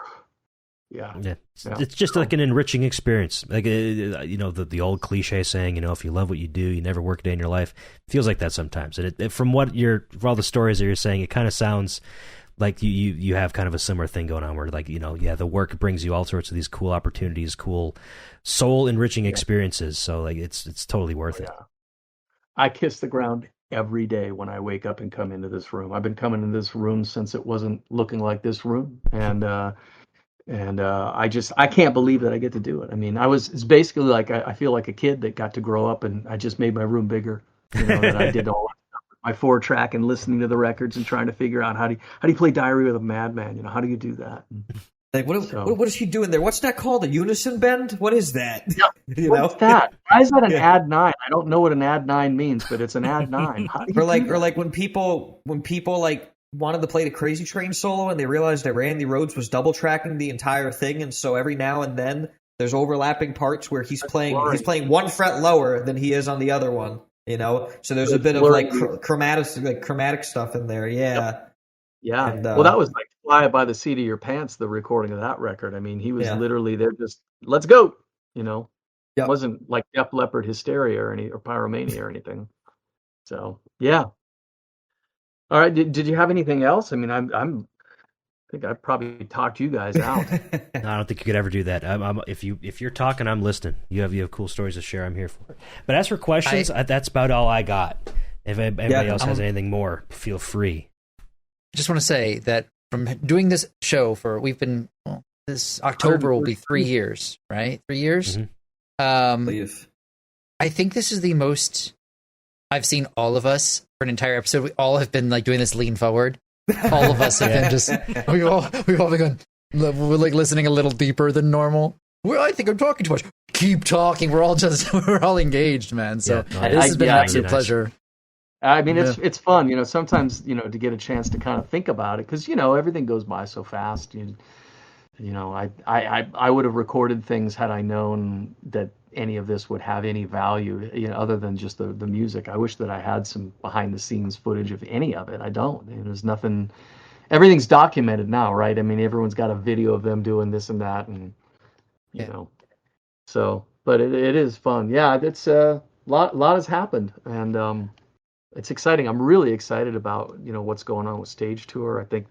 yeah. It's just like an enriching experience. Like you know, the old cliche saying, you know, if you love what you do, you never work a day in your life. It feels like that sometimes. And from all the stories that you're saying, it kind of sounds like you have kind of a similar thing going on, where like, you know, yeah, the work brings you all sorts of these cool opportunities, cool soul enriching experiences. So like it's totally worth it. I kiss the ground every day when I wake up and come into this room. I've been coming into this room since it wasn't looking like this room, and I can't believe that I get to do it. I mean, it's basically like I feel like a kid that got to grow up, and I just made my room bigger. You know, that I did all my 4-track and listening to the records and trying to figure out how do you play Diary with a Madman? You know, how do you do that? Like what is he doing there? What's that called? A unison bend? What is that? Yeah. What's that? Why is that an ad 9? I don't know what an ad 9 means, but it's an ad 9. Or like when people like wanted to play the Crazy Train solo and they realized that Randy Rhoads was double tracking the entire thing, and so every now and then there's overlapping parts where he's playing 1 fret lower than he is on the other one. You know, so there's a bit of like chromatic stuff in there. Yeah. Yeah. And, well, that was like Fly by the Seat of Your Pants, the recording of that record. I mean, he was literally there just, let's go, you know. It wasn't like Def Leppard Hysteria or Pyromania or anything. So, yeah. All right. Did you have anything else? I mean, I think I probably talked you guys out. No, I don't think you could ever do that. If you're talking, I'm listening. You have cool stories to share. I'm here for it. But as for questions, that's about all I got. If anybody else has anything more, feel free. I just want to say that from doing this show this October will be 3 years, right? 3 years. Mm-hmm. I think this is the most I've seen all of us for an entire episode. We all have been like doing this lean forward. All of us have been just we've all been going, we're like listening a little deeper than normal. Well, I think I'm talking too much. Keep talking. We're all engaged, man. So this has been an absolute pleasure. I mean, it's fun, you know. Sometimes, you know, to get a chance to kind of think about it, because, you know, everything goes by so fast. You know, I would have recorded things had I known that any of this would have any value, you know, other than just the music. I wish that I had some behind the scenes footage of any of it. I don't. There's nothing. Everything's documented now, right? I mean, everyone's got a video of them doing this and that, and you know. So, but it is fun. Yeah, it's a lot has happened, and it's exciting. I'm really excited about, you know, what's going on with Stage Tour. I think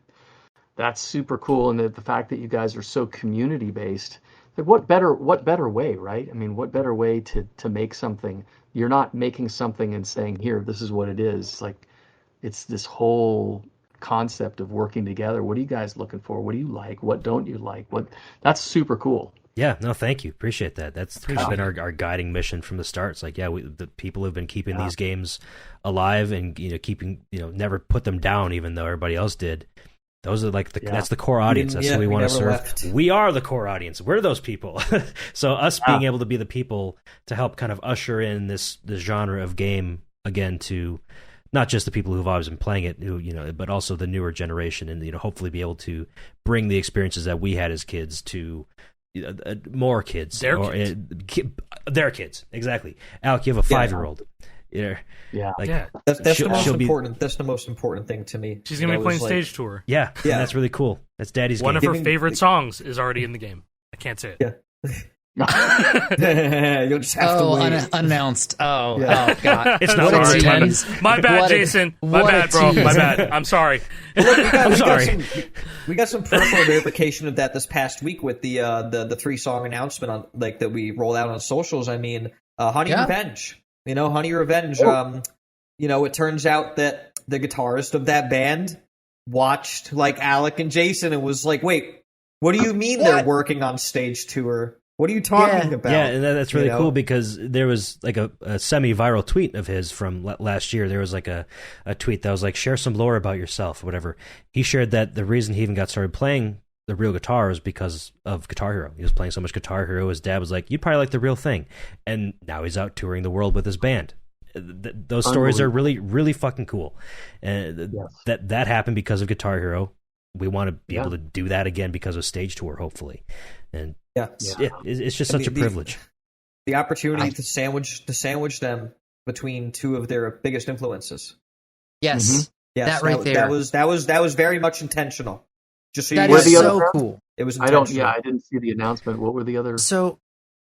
that's super cool, and the fact that you guys are so community based. Like, what better way, right? I mean, what better way to make something? You're not making something and saying, here, this is what it is. Like, it's this whole concept of working together. What are you guys looking for? What do you like? What don't you like? That's super cool. Yeah, no, thank you. Appreciate that. That's been our guiding mission from the start. It's like, the people who've been keeping these games alive and, you know, keeping, you know, never put them down, even though everybody else did. Those are like that's the core audience. That's who we want to serve. Left. We are the core audience. We're those people. So us being able to be the people to help kind of usher in this genre of game again to not just the people who've always been playing it, who, you know, but also the newer generation, and, you know, hopefully be able to bring the experiences that we had as kids to more kids. Their kids. Exactly. Alec, you have a 5-year-old. Yeah. That's the most important. That's the most important thing to me. She's gonna be playing Stage Tour. Yeah. That's really cool. That's Daddy's One game. of her favorite songs is already in the game. I can't say it. Yeah. You'll just have to wait. Unannounced. Oh God! It's not sorry. My bad, Jason. My bad, bro. My bad. I'm sorry. I'm sorry. We got some peripheral verification of that this past week with the 3-song announcement on that we rolled out on socials. I mean, Honey Revenge. You know, Honey Revenge. You know, it turns out that the guitarist of that band watched like Alec and Jason and was like, "Wait, what do you mean they're working on Stage Tour? What are you talking about?" Yeah, and that's really cool, because there was like a semi-viral tweet of his from last year. There was like a tweet that was like, share some lore about yourself or whatever. He shared that the reason he even got started playing the real guitar is because of Guitar Hero. He was playing so much Guitar Hero. His dad was like, "You'd probably like the real thing," and now he's out touring the world with his band. Those stories are really, really fucking cool. And that happened because of Guitar Hero. We want to be able to do that again because of Stage Tour, hopefully. And it's just such a privilege. The opportunity to sandwich them between two of their biggest influences. Yes. Mm-hmm. Yes, that right there. That was very much intentional. Just so that you is so other cool. It was intentional. I didn't see the announcement. What were the other? So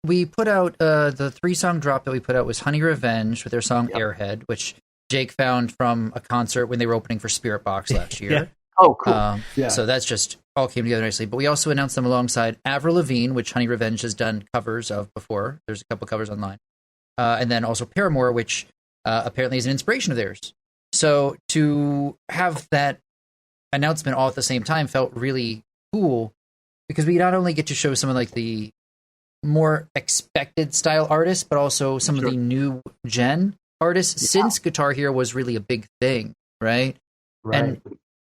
we put out the 3-song drop that we put out was Honey Revenge with their song Airhead, which Jake found from a concert when they were opening for Spirit Box last year. Yeah. Oh, cool. So that's just all came together nicely. But we also announced them alongside Avril Lavigne, which Honey Revenge has done covers of before. There's a couple covers online. And then also Paramore, which apparently is an inspiration of theirs. So to have that announcement all at the same time felt really cool because we not only get to show some of like the more expected style artists, but also some of the new gen artists since Guitar Hero was really a big thing, right? And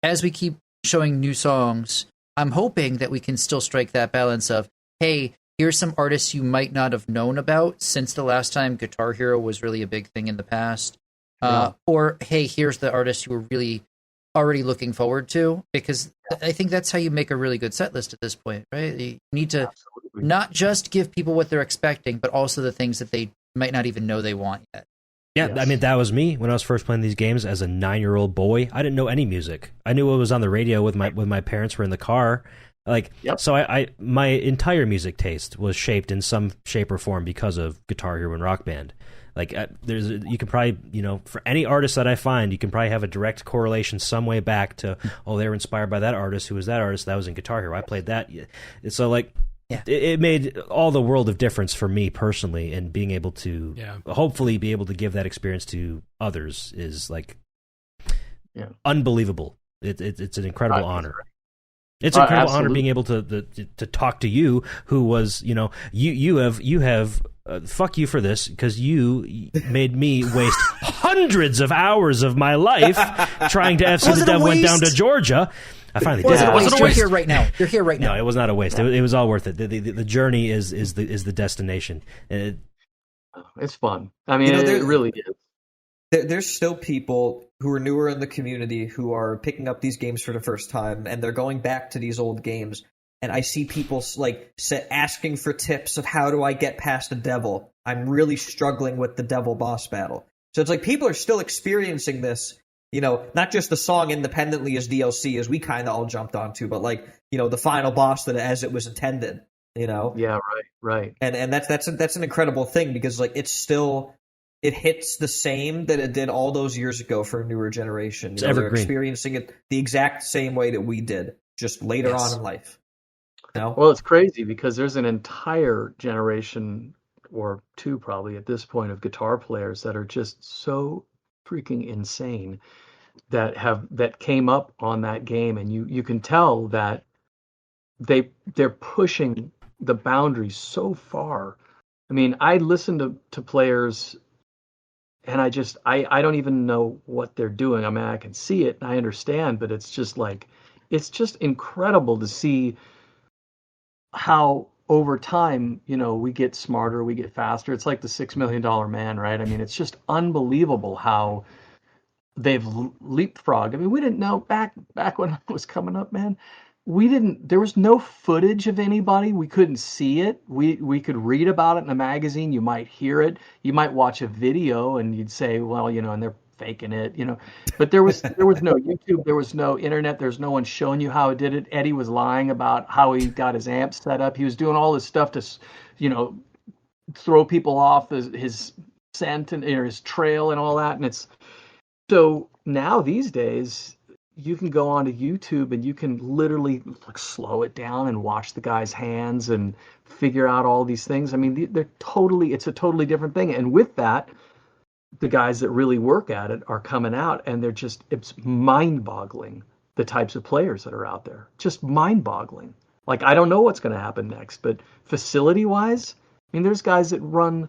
as we keep showing new songs, I'm hoping that we can still strike that balance of, hey, here's some artists you might not have known about since the last time Guitar Hero was really a big thing in the past. Or, hey, here's the artist you were really already looking forward to, because I think that's how you make a really good set list at this point, right? You need to not just give people what they're expecting, but also the things that they might not even know they want yet. Yeah, I mean, that was me when I was first playing these games as a 9-year-old boy. I didn't know any music. I knew what was on the radio with my parents were in the car. So I my entire music taste was shaped in some shape or form because of Guitar Hero and Rock Band. You can probably, for any artist that I find, you can probably have a direct correlation some way back to, they were inspired by that artist. Who was that artist? That was in Guitar Hero. I played that. So it made all the world of difference for me personally, and being able to hopefully be able to give that experience to others is unbelievable. It's an incredible honor. It's an incredible honor being able to talk to you, who was, you have fuck you for this, because you made me waste hundreds of hours of my life trying to FC the Dev went down to Georgia. I finally did. You're here right now. You're here right now. No, it was not a waste. It was all worth it. The journey is the destination. It's fun. I mean, it really is. There's still people who are newer in the community who are picking up these games for the first time, and they're going back to these old games. And I see people asking for tips of how do I get past the devil. I'm really struggling with the devil boss battle. So it's like people are still experiencing this. Not just the song independently as DLC, as we kind of all jumped onto, but the final boss that as it was intended. Yeah, right. And that's an incredible thing, because it's still. It hits the same that it did all those years ago for a newer generation. They're experiencing it the exact same way that we did, just later on in life. Well, it's crazy because there's an entire generation, or two probably at this point, of guitar players that are just so freaking insane that came up on that game, and you can tell that they're pushing the boundaries so far. I mean, I listen to players. And I don't even know what they're doing. I mean, I can see it and I understand, but it's just incredible to see how over time, we get smarter, we get faster. It's like the $6 Million Man, right? I mean, it's just unbelievable how they've leapfrogged. I mean, we didn't know back when I was coming up, man. There was no footage of anybody. We couldn't see it. We could read about it in a magazine. You might hear it. You might watch a video and you'd say, well, and they're faking it, but there was no YouTube. There was no internet. There's no one showing you how it did it. Eddie was lying about how he got his amp set up. He was doing all this stuff to, throw people off his scent and his trail and all that. And it's so now these days, you can go onto YouTube and you can literally slow it down and watch the guy's hands and figure out all these things. I mean, it's a totally different thing. And with that, the guys that really work at it are coming out, and it's mind-boggling, the types of players that are out there. Just mind-boggling. I don't know what's going to happen next, but facility-wise, I mean, there's guys that run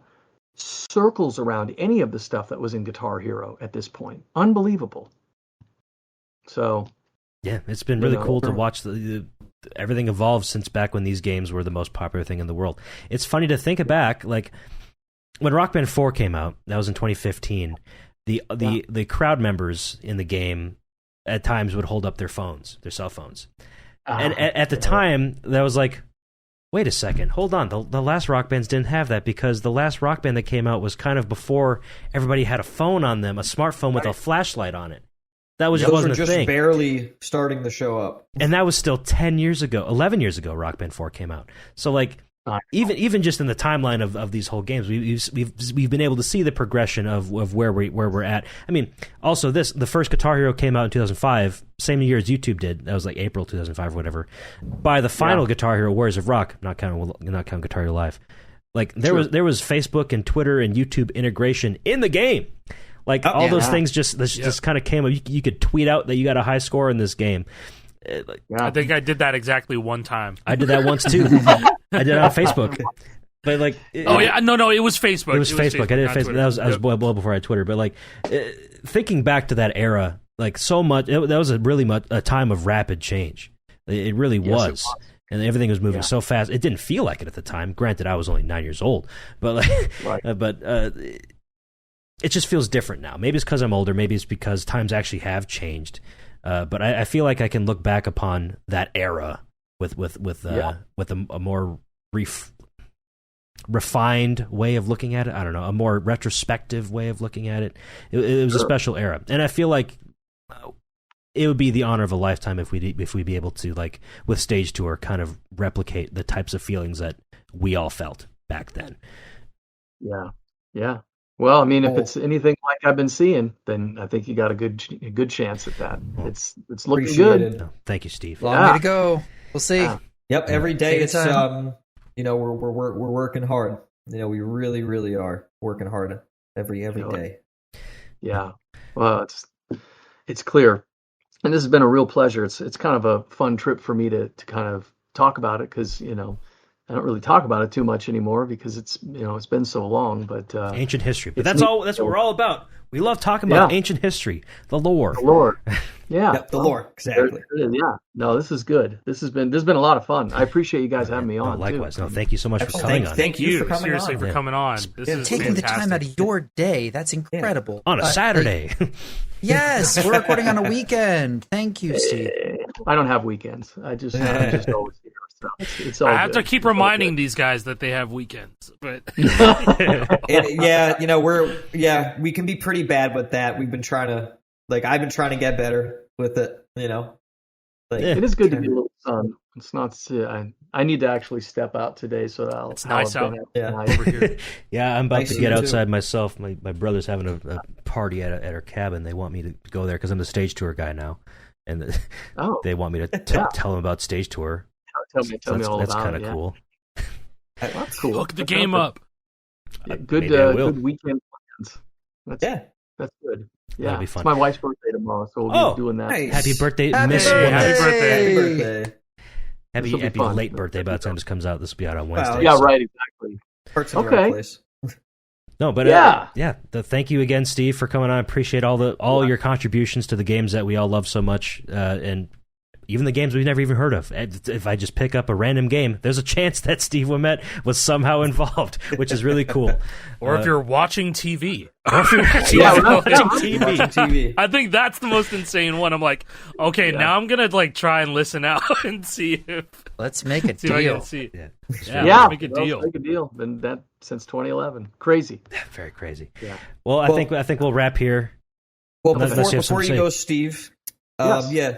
circles around any of the stuff that was in Guitar Hero at this point. Unbelievable. So, yeah, it's been really cool to watch the everything evolved since back when these games were the most popular thing in the world. It's funny to think back, like when Rock Band 4 came out, that was in 2015. The crowd members in the game at times would hold up their cell phones, and at the time that was like, wait a second, hold on. The last Rock Bands didn't have that, because the last Rock Band that came out was kind of before everybody had a phone on them, a smartphone with a flashlight on it. That was wasn't a thing. Barely starting to show up, and that was still 11 years ago. Rock Band 4 came out. So like, even just in the timeline of these whole games, we've been able to see the progression of where we're at. I mean, also the first Guitar Hero came out in 2005, same year as YouTube did. That was like April 2005 or whatever. By the final Guitar Hero, Warriors of Rock, not counting Guitar Hero Live, like there was Facebook and Twitter and YouTube integration in the game. Like those things just kind of came up. You could tweet out that you got a high score in this game. I think I did that exactly one time. I did that once too. I did it on Facebook. But like, it was Facebook. It was Facebook. I did Facebook. That was well before I had Twitter. But like, thinking back to that era, like so much, that was a time of rapid change. It really was. And everything was moving so fast. It didn't feel like it at the time. Granted, I was only 9 years old, but like, it just feels different now. Maybe it's because I'm older. Maybe it's because times actually have changed. But I feel like I can look back upon that era with a more refined way of looking at it. I don't know, a more retrospective way of looking at it. It was a special era, and I feel like it would be the honor of a lifetime if we'd be able to, like with Stage Tour, kind of replicate the types of feelings that we all felt back then. Yeah. Well, I mean, if it's anything like I've been seeing, then I think you got a good chance at that. It's looking good. No, thank you, Steve. Long way to go. We'll see. Yep. Every day it's we're working hard. We really, really are working hard every day. Yeah. Well, it's clear, and this has been a real pleasure. It's kind of a fun trip for me to kind of talk about it, because I don't really talk about it too much anymore because it's been so long. But ancient history. But that's what we're all about. We love talking about ancient history, the lore. Yeah. Yep, the lore, exactly. Yeah. No, this is good. This has been a lot of fun. I appreciate you guys having me on. Likewise. Too. No, thank you so much for coming on. Thank you for coming seriously on. for coming on. This is taking fantastic. the time out of your day. That's incredible. On a Saturday. Yes, we're recording on a weekend. Thank you, Steve. I don't have weekends. I'm just always here. So it's all I have good. to keep reminding these guys that they have weekends, but we can be pretty bad with that. We've been trying to, I've been trying to get better with it. It is good to be a little sun. It's not. I need to actually step out today, so that it's nice out. Over here. Yeah, I'm about to get outside myself. My brother's having a party at our cabin. They want me to go there because I'm the Stage Tour guy now, and they want me to tell them about Stage Tour. Tell me all that's about it. That's kind of cool. That's cool. Look the game up. Good weekend plans. That's good. Yeah, that'll be fun. It's my wife's birthday tomorrow, so we'll be doing that. Nice. Happy birthday, Happy Miss birthday. Woman. Happy birthday. Happy late birthday by the time this comes out. This will be out on Wednesday. Yeah, right, exactly. Okay. No, but thank you again, Steve, for coming on. I appreciate all your contributions to the games that we all love so much, and even the games we've never even heard of. If I just pick up a random game, there's a chance that Steve Ouimette was somehow involved, which is really cool. Or if you're watching TV. Watching TV. I think that's the most insane one. I'm like, okay, now I'm going to try and listen out and see if... Let's make a deal. Let's make a deal. Make a deal. Been that since 2011. Crazy. Very crazy. Yeah. Well, I think we'll wrap here. Well, before you go, Steve, yes.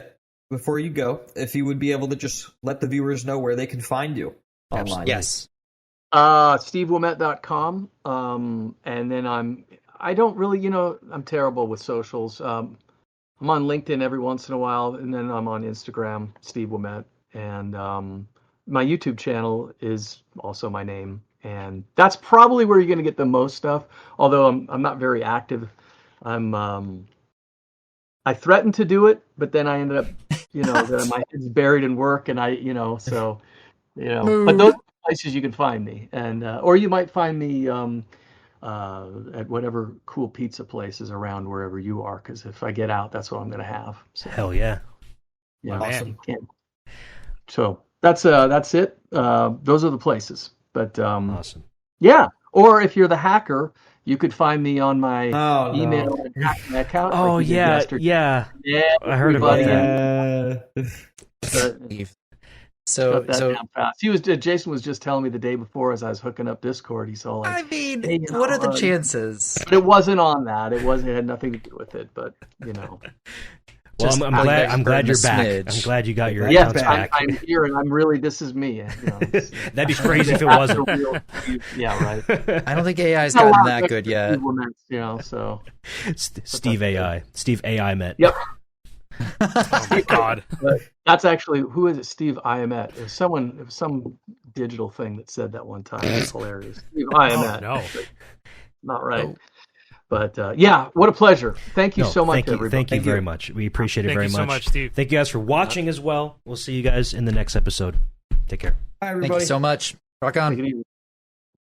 Before you go, if you would be able to just let the viewers know where they can find you online. Yes. SteveOuimette.com. And then I'm terrible with socials. I'm on LinkedIn every once in a while, and then I'm on Instagram, Steve Ouimette. And my YouTube channel is also my name. And that's probably where you're going to get the most stuff, although I'm not very active. I threatened to do it, but then I ended up, my head's buried in work, and but those are the places you can find me, and or you might find me at whatever cool pizza places around wherever you are, because if I get out, that's what I'm going to have. So, Hell yeah. yeah, awesome. So that's it. Those are the places. But Awesome. yeah. Or if you're the hacker, you could find me on my email and hack my account. Oh like you did yeah, yesterday. yeah. I heard about that. So down fast. Jason was just telling me the day before as I was hooking up Discord. He saw like, I mean, hey, what are the chances? But it wasn't on that. It had nothing to do with it. But you know. Well, I'm glad you're back. I'm glad you got your accounts back. I'm here, and I'm really. This is me. You know, that'd be crazy if it wasn't. Yeah, right. I don't think AI's gotten that good yet. You know, so Steve Ouimette. Yep. Oh my God. But that's actually, who is it? Steve Ouimette. It was some digital thing that said that one time. It's hilarious. Steve Ouimette. Oh, no. Not right. Oh. But yeah, what a pleasure. Thank you so much, everybody. Thank you very much. We appreciate it very much. Thank you so much, Steve. Thank you guys for watching as well. We'll see you guys in the next episode. Take care. Bye, everybody. Thank you so much. Rock on.